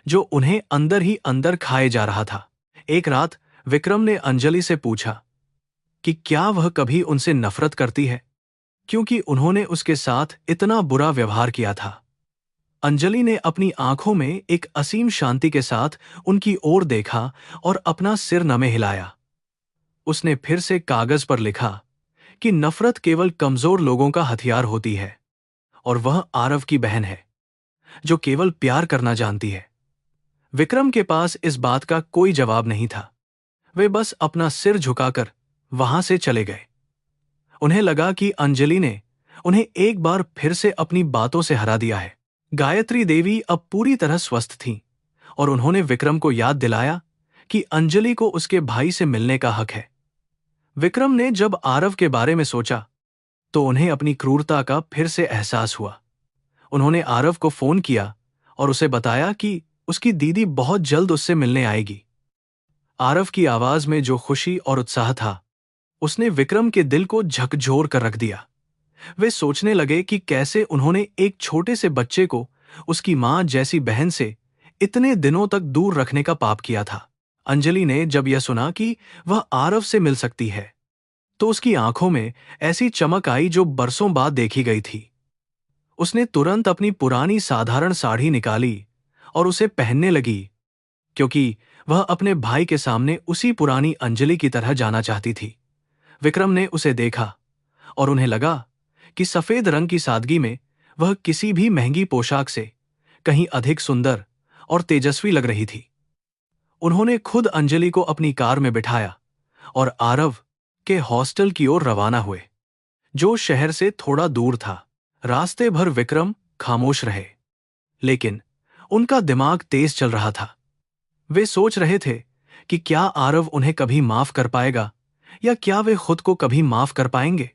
जो उन्हें अंदर ही अंदर खाए जा रहा था। एक रात विक्रम ने अंजलि से पूछा कि क्या वह कभी उनसे नफरत करती है, क्योंकि उन्होंने उसके साथ इतना बुरा व्यवहार किया था। अंजलि ने अपनी आंखों में एक असीम शांति के साथ उनकी ओर देखा और अपना सिर नमे हिलाया। उसने फिर से कागज पर लिखा कि नफरत केवल कमजोर लोगों का हथियार होती है। और वह आरव की बहन है, जो केवल प्यार करना जानती है। विक्रम के पास इस बात का कोई जवाब नहीं था। वे बस अपना सिर झुकाकर वहां से चले गए। उन्हें लगा कि अंजलि ने उन्हें एक बार फिर से अपनी बातों से हरा दिया है। गायत्री देवी अब पूरी तरह स्वस्थ थीं और उन्होंने विक्रम को याद दिलाया कि अंजलि को उसके भाई से मिलने का हक है। विक्रम ने जब आरव के बारे में सोचा तो उन्हें अपनी क्रूरता का फिर से एहसास हुआ। उन्होंने आरव को फोन किया और उसे बताया कि उसकी दीदी बहुत जल्द उससे मिलने आएगी। आरव की आवाज में जो खुशी और उत्साह था, उसने विक्रम के दिल को झकझोर कर रख दिया। वे सोचने लगे कि कैसे उन्होंने एक छोटे से बच्चे को उसकी मां जैसी बहन से इतने दिनों तक दूर रखने का पाप किया था। अंजलि ने जब यह सुना कि वह आरव से मिल सकती है, तो उसकी आंखों में ऐसी चमक आई जो बरसों बाद देखी गई थी। उसने तुरंत अपनी पुरानी साधारण साड़ी निकाली और उसे पहनने लगी, क्योंकि वह अपने भाई के सामने उसी पुरानी अंजलि की तरह जाना चाहती थी। विक्रम ने उसे देखा और उन्हें लगा कि सफेद रंग की सादगी में वह किसी भी महंगी पोशाक से कहीं अधिक सुंदर और तेजस्वी लग रही थी। उन्होंने खुद अंजलि को अपनी कार में बिठाया और आरव के हॉस्टल की ओर रवाना हुए, जो शहर से थोड़ा दूर था। रास्ते भर विक्रम खामोश रहे, लेकिन उनका दिमाग तेज चल रहा था। वे सोच रहे थे कि क्या आरव उन्हें कभी माफ कर पाएगा या क्या वे खुद को कभी माफ कर पाएंगे।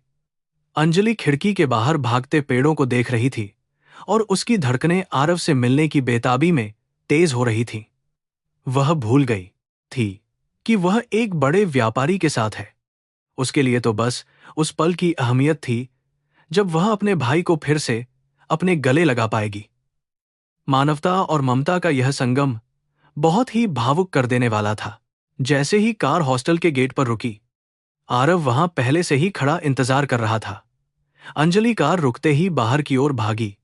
अंजलि खिड़की के बाहर भागते पेड़ों को देख रही थी और उसकी धड़कनें आरव से मिलने की बेताबी में तेज हो रही थीं। वह भूल गई थी कि वह एक बड़े व्यापारी के साथ है। उसके लिए तो बस उस पल की अहमियत थी जब वह अपने भाई को फिर से अपने गले लगा पाएगी। मानवता और ममता का यह संगम बहुत ही भावुक कर देने वाला था। जैसे ही कार हॉस्टल के गेट पर रुकी, आरव वहां पहले से ही खड़ा इंतजार कर रहा था। अंजलि कार रुकते ही बाहर की ओर भागी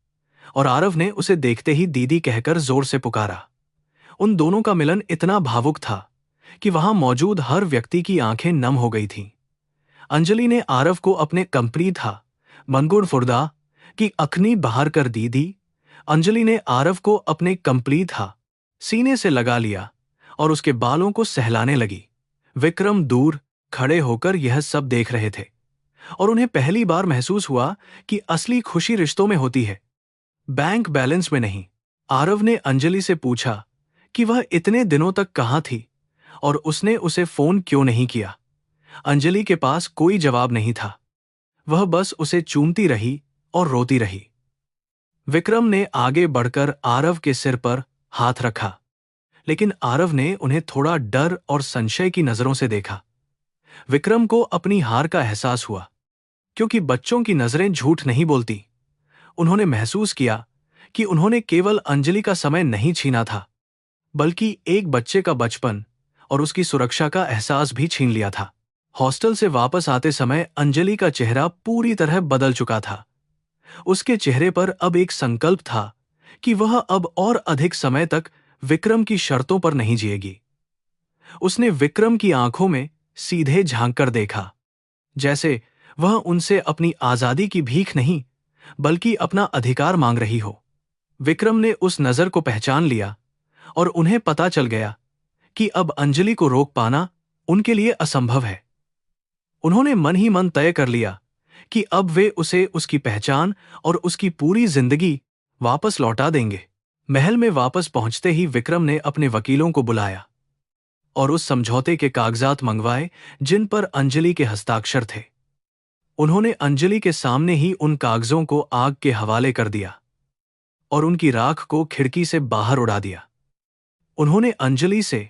और आरव ने उसे देखते ही दीदी कहकर जोर से पुकारा। उन दोनों का मिलन इतना भावुक था कि वहां मौजूद हर व्यक्ति की आंखें नम हो गई थीं। अंजलि ने आरव को अपने कंपनी था मनगुण फुर्दा की अखनी बाहर कर दीदी। अंजलि ने आरव को अपने कंपनी था सीने से लगा लिया और उसके बालों को सहलाने लगी। विक्रम दूर खड़े होकर यह सब देख रहे थे और उन्हें पहली बार महसूस हुआ कि असली खुशी रिश्तों में होती है, बैंक बैलेंस में नहीं। आरव ने अंजलि से पूछा कि वह इतने दिनों तक कहां थी और उसने उसे फोन क्यों नहीं किया। अंजलि के पास कोई जवाब नहीं था। वह बस उसे चूमती रही और रोती रही। विक्रम ने आगे बढ़कर आरव के सिर पर हाथ रखा, लेकिन आरव ने उन्हें थोड़ा डर और संशय की नजरों से देखा। विक्रम को अपनी हार का एहसास हुआ, क्योंकि बच्चों की नजरें झूठ नहीं बोलती। उन्होंने महसूस किया कि उन्होंने केवल अंजलि का समय नहीं छीना था, बल्कि एक बच्चे का बचपन और उसकी सुरक्षा का एहसास भी छीन लिया था। हॉस्टल से वापस आते समय अंजलि का चेहरा पूरी तरह बदल चुका था। उसके चेहरे पर अब एक संकल्प था कि वह अब और अधिक समय तक विक्रम की शर्तों पर नहीं जिएगी। उसने विक्रम की आंखों में सीधे झांककर देखा, जैसे वह उनसे अपनी आजादी की भीख नहीं, बल्कि अपना अधिकार मांग रही हो। विक्रम ने उस नजर को पहचान लिया और उन्हें पता चल गया कि अब अंजलि को रोक पाना उनके लिए असंभव है। उन्होंने मन ही मन तय कर लिया कि अब वे उसे उसकी पहचान और उसकी पूरी जिंदगी वापस लौटा देंगे। महल में वापस पहुंचते ही विक्रम ने अपने वकीलों को बुलाया और उस समझौते के कागजात मंगवाए जिन पर अंजलि के हस्ताक्षर थे। उन्होंने अंजलि के सामने ही उन कागजों को आग के हवाले कर दिया और उनकी राख को खिड़की से बाहर उड़ा दिया। उन्होंने अंजलि से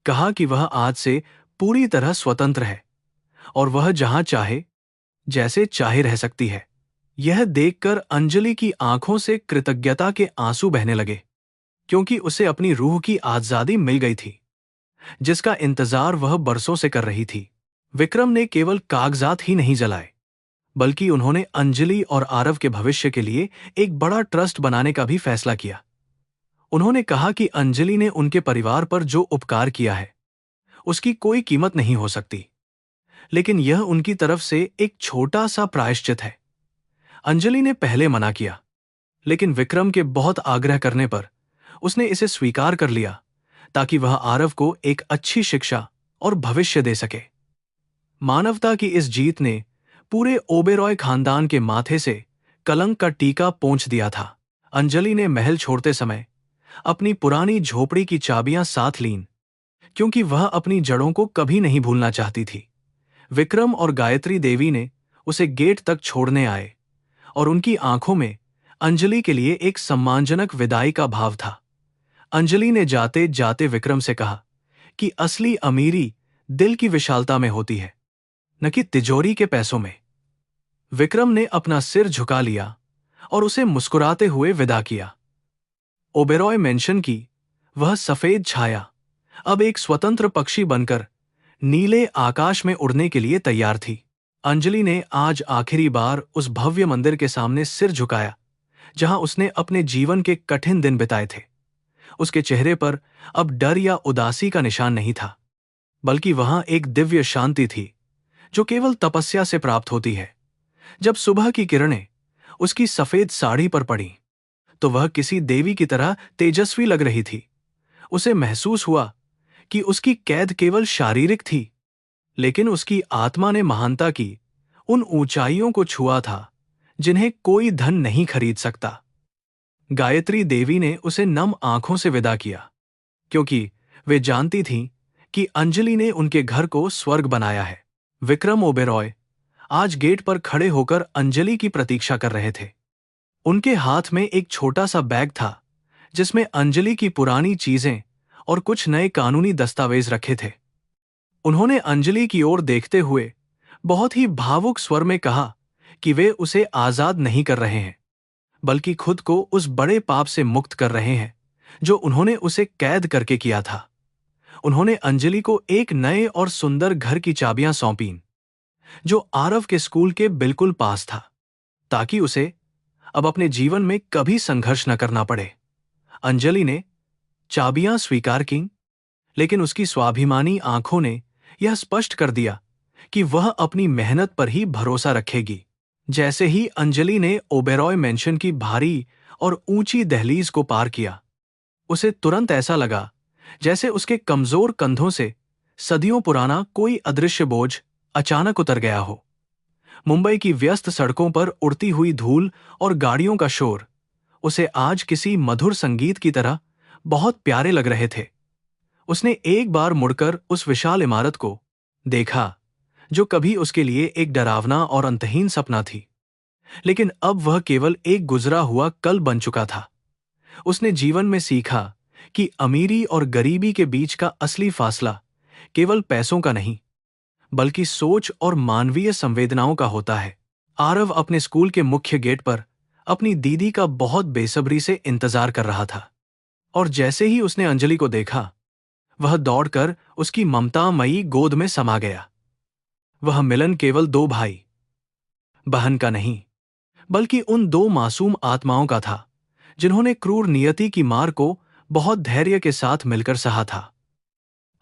कहा कि वह आज से पूरी तरह स्वतंत्र है और वह जहां चाहे जैसे चाहे रह सकती है। यह देखकर अंजलि की आंखों से कृतज्ञता के आंसू बहने लगे, क्योंकि उसे अपनी रूह की आजादी मिल गई थी, जिसका इंतजार वह बरसों से कर रही थी। विक्रम ने केवल कागजात ही नहीं जलाए, बल्कि उन्होंने अंजलि और आरव के भविष्य के लिए एक बड़ा ट्रस्ट बनाने का भी फैसला किया। उन्होंने कहा कि अंजलि ने उनके परिवार पर जो उपकार किया है, उसकी कोई कीमत नहीं हो सकती, लेकिन यह उनकी तरफ से एक छोटा सा प्रायश्चित है। अंजलि ने पहले मना किया, लेकिन विक्रम के बहुत आग्रह करने पर उसने इसे स्वीकार कर लिया ताकि वह आरव को एक अच्छी शिक्षा और भविष्य दे सके। मानवता की इस जीत ने पूरे ओबेरॉय खानदान के माथे से कलंक का टीका पोंछ दिया था। अंजलि ने महल छोड़ते समय अपनी पुरानी झोपड़ी की चाबियां साथ लीं, क्योंकि वह अपनी जड़ों को कभी नहीं भूलना चाहती थी। विक्रम और गायत्री देवी ने उसे गेट तक छोड़ने आए और उनकी आंखों में अंजलि के लिए एक सम्मानजनक विदाई का भाव था। अंजलि ने जाते जाते विक्रम से कहा कि असली अमीरी दिल की विशालता में होती है, न कि तिजोरी के पैसों में। विक्रम ने अपना सिर झुका लिया और उसे मुस्कुराते हुए विदा किया। ओबेरॉय मेंशन की वह सफेद छाया अब एक स्वतंत्र पक्षी बनकर नीले आकाश में उड़ने के लिए तैयार थी। अंजलि ने आज आखिरी बार उस भव्य मंदिर के सामने सिर झुकाया जहां उसने अपने जीवन के कठिन दिन बिताए थे। उसके चेहरे पर अब डर या उदासी का निशान नहीं था, बल्कि वहां एक दिव्य शांति थी जो केवल तपस्या से प्राप्त होती है। जब सुबह की किरणें उसकी सफेद साड़ी पर पड़ी तो वह किसी देवी की तरह तेजस्वी लग रही थी। उसे महसूस हुआ कि उसकी कैद केवल शारीरिक थी, लेकिन उसकी आत्मा ने महानता की उन ऊंचाइयों को छुआ था जिन्हें कोई धन नहीं खरीद सकता। गायत्री देवी ने उसे नम आंखों से विदा किया, क्योंकि वे जानती थीं कि अंजलि ने उनके घर को स्वर्ग बनाया है। विक्रम ओबेरॉय आज गेट पर खड़े होकर अंजलि की प्रतीक्षा कर रहे थे। उनके हाथ में एक छोटा सा बैग था जिसमें अंजलि की पुरानी चीजें और कुछ नए कानूनी दस्तावेज रखे थे। उन्होंने अंजलि की ओर देखते हुए बहुत ही भावुक स्वर में कहा कि वे उसे आजाद नहीं कर रहे हैं, बल्कि खुद को उस बड़े पाप से मुक्त कर रहे हैं जो उन्होंने उसे कैद करके किया था। उन्होंने अंजलि को एक नए और सुंदर घर की चाबियां सौंपीं, जो आरव के स्कूल के बिल्कुल पास था, ताकि उसे अब अपने जीवन में कभी संघर्ष न करना पड़े। अंजलि ने चाबियां स्वीकार कीं, लेकिन उसकी स्वाभिमानी आंखों ने यह स्पष्ट कर दिया कि वह अपनी मेहनत पर ही भरोसा रखेगी। जैसे ही अंजलि ने ओबेरॉय मेंशन की भारी और ऊंची दहलीज को पार किया, उसे तुरंत ऐसा लगा जैसे उसके कमजोर कंधों से सदियों पुराना कोई अदृश्य बोझ अचानक उतर गया हो। मुंबई की व्यस्त सड़कों पर उड़ती हुई धूल और गाड़ियों का शोर उसे आज किसी मधुर संगीत की तरह बहुत प्यारे लग रहे थे। उसने एक बार मुड़कर उस विशाल इमारत को देखा जो कभी उसके लिए एक डरावना और अंतहीन सपना थी, लेकिन अब वह केवल एक गुजरा हुआ कल बन चुका था। उसने जीवन में सीखा कि अमीरी और गरीबी के बीच का असली फासला केवल पैसों का नहीं, बल्कि सोच और मानवीय संवेदनाओं का होता है। आरव अपने स्कूल के मुख्य गेट पर अपनी दीदी का बहुत बेसब्री से इंतजार कर रहा था, और जैसे ही उसने अंजलि को देखा, वह दौड़कर उसकी ममतामयी गोद में समा गया। वह मिलन केवल दो भाई बहन का नहीं, बल्कि उन दो मासूम आत्माओं का था जिन्होंने क्रूर नियति की मार को बहुत धैर्य के साथ मिलकर सहा था।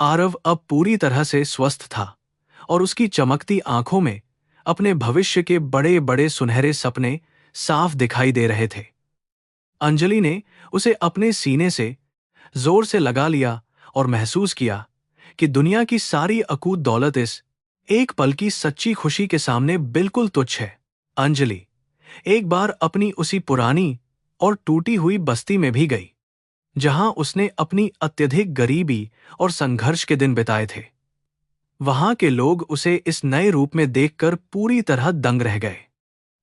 आरव अब पूरी तरह से स्वस्थ था और उसकी चमकती आंखों में अपने भविष्य के बड़े बड़े सुनहरे सपने साफ दिखाई दे रहे थे। अंजलि ने उसे अपने सीने से जोर से लगा लिया और महसूस किया कि दुनिया की सारी अकूत दौलत इस एक पल की सच्ची खुशी के सामने बिल्कुल तुच्छ है। अंजलि एक बार अपनी उसी पुरानी और टूटी हुई बस्ती में भी गई, जहां उसने अपनी अत्यधिक गरीबी और संघर्ष के दिन बिताए थे। वहां के लोग उसे इस नए रूप में देखकर पूरी तरह दंग रह गए,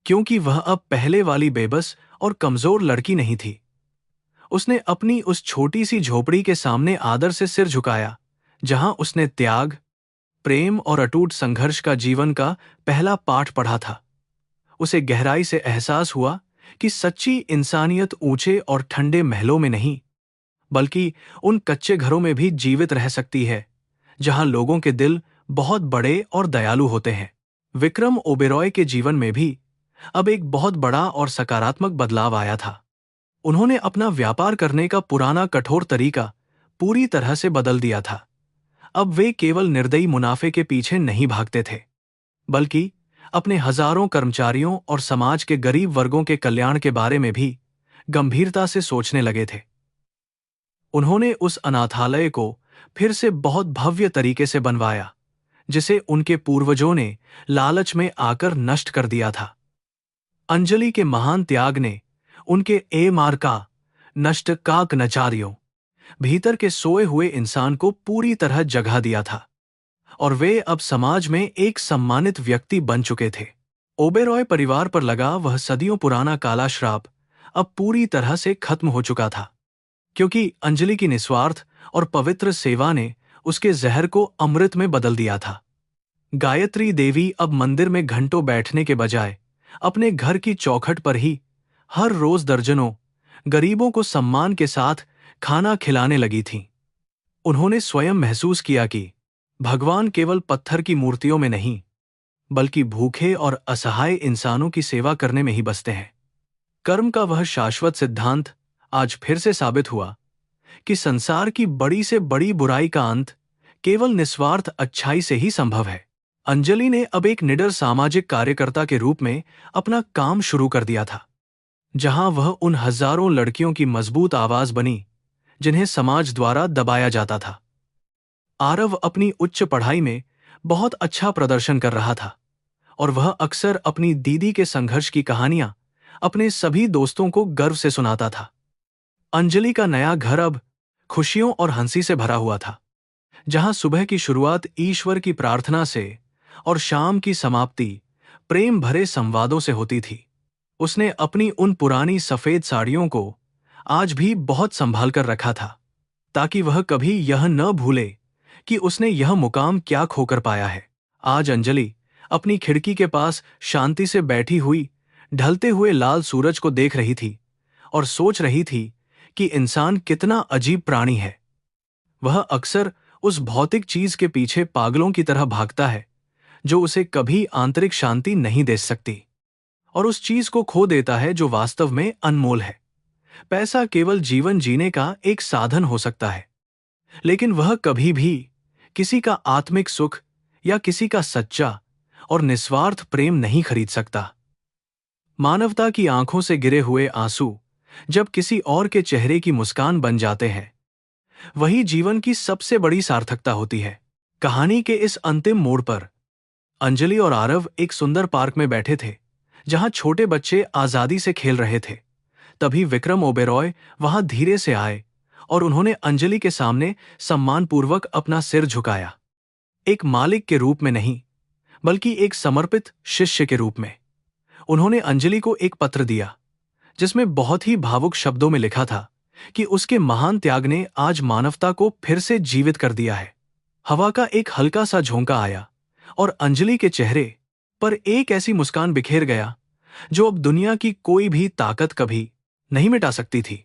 क्योंकि वह अब पहले वाली बेबस और कमजोर लड़की नहीं थी। उसने अपनी उस छोटी सी झोपड़ी के सामने आदर से सिर झुकाया, जहां उसने त्याग, प्रेम और अटूट संघर्ष का जीवन का पहला पाठ पढ़ा था। उसे गहराई से एहसास हुआ कि सच्ची इंसानियत ऊंचे और ठंडे महलों में नहीं, बल्कि उन कच्चे घरों में भी जीवित रह सकती है जहां लोगों के दिल बहुत बड़े और दयालु होते हैं। विक्रम ओबेरॉय के जीवन में भी अब एक बहुत बड़ा और सकारात्मक बदलाव आया था। उन्होंने अपना व्यापार करने का पुराना कठोर तरीका पूरी तरह से बदल दिया था। अब वे केवल निर्दयी मुनाफे के पीछे नहीं भागते थे, बल्कि अपने हजारों कर्मचारियों और समाज के गरीब वर्गों के कल्याण के बारे में भी गंभीरता से सोचने लगे थे। उन्होंने उस अनाथालय को फिर से बहुत भव्य तरीके से बनवाया, जिसे उनके पूर्वजों ने लालच में आकर नष्ट कर दिया था। अंजलि के महान त्याग ने उनके मार्का नष्ट काक नचारियों भीतर के सोए हुए इंसान को पूरी तरह जगा दिया था, और वे अब समाज में एक सम्मानित व्यक्ति बन चुके थे। ओबेरॉय परिवार पर लगा वह सदियों पुराना काला श्राप अब पूरी तरह से खत्म हो चुका था, क्योंकि अंजलि की निस्वार्थ और पवित्र सेवा ने उसके जहर को अमृत में बदल दिया था। गायत्री देवी अब मंदिर में घंटों बैठने के बजाय अपने घर की चौखट पर ही हर रोज दर्जनों गरीबों को सम्मान के साथ खाना खिलाने लगी थीं। उन्होंने स्वयं महसूस किया कि भगवान केवल पत्थर की मूर्तियों में नहीं, बल्कि भूखे और असहाय इंसानों की सेवा करने में ही बसते हैं। कर्म का वह शाश्वत सिद्धांत आज फिर से साबित हुआ कि संसार की बड़ी से बड़ी बुराई का अंत केवल निस्वार्थ अच्छाई से ही संभव है। अंजलि ने अब एक निडर सामाजिक कार्यकर्ता के रूप में अपना काम शुरू कर दिया था, जहां वह उन हजारों लड़कियों की मजबूत आवाज बनी जिन्हें समाज द्वारा दबाया जाता था। आरव अपनी उच्च पढ़ाई में बहुत अच्छा प्रदर्शन कर रहा था, और वह अक्सर अपनी दीदी के संघर्ष की कहानियां अपने सभी दोस्तों को गर्व से सुनाता था। अंजलि का नया घर अब खुशियों और हंसी से भरा हुआ था, जहां सुबह की शुरुआत ईश्वर की प्रार्थना से और शाम की समाप्ति प्रेम भरे संवादों से होती थी। उसने अपनी उन पुरानी सफेद साड़ियों को आज भी बहुत संभाल कर रखा था, ताकि वह कभी यह न भूले कि उसने यह मुकाम क्या खोकर पाया है। आज अंजलि अपनी खिड़की के पास शांति से बैठी हुई ढलते हुए लाल सूरज को देख रही थी और सोच रही थी कि इंसान कितना अजीब प्राणी है। वह अक्सर उस भौतिक चीज के पीछे पागलों की तरह भागता है जो उसे कभी आंतरिक शांति नहीं दे सकती, और उस चीज को खो देता है जो वास्तव में अनमोल है। पैसा केवल जीवन जीने का एक साधन हो सकता है, लेकिन वह कभी भी किसी का आत्मिक सुख या किसी का सच्चा और निस्वार्थ प्रेम नहीं खरीद सकता। मानवता की आंखों से गिरे हुए आंसू जब किसी और के चेहरे की मुस्कान बन जाते हैं, वही जीवन की सबसे बड़ी सार्थकता होती है। कहानी के इस अंतिम मोड़ पर अंजलि और आरव एक सुंदर पार्क में बैठे थे, जहां छोटे बच्चे आजादी से खेल रहे थे। तभी विक्रम ओबेरॉय वहां धीरे से आए और उन्होंने अंजलि के सामने सम्मानपूर्वक अपना सिर झुकाया। एक मालिक के रूप में नहीं, बल्कि एक समर्पित शिष्य के रूप में। उन्होंने अंजलि को एक पत्र दिया, जिसमें बहुत ही भावुक शब्दों में लिखा था कि उसके महान त्याग ने आज मानवता को फिर से जीवित कर दिया है। हवा का एक हल्का सा झोंका आया और अंजलि के चेहरे पर एक ऐसी मुस्कान बिखेर गया जो अब दुनिया की कोई भी ताकत कभी नहीं मिटा सकती थी।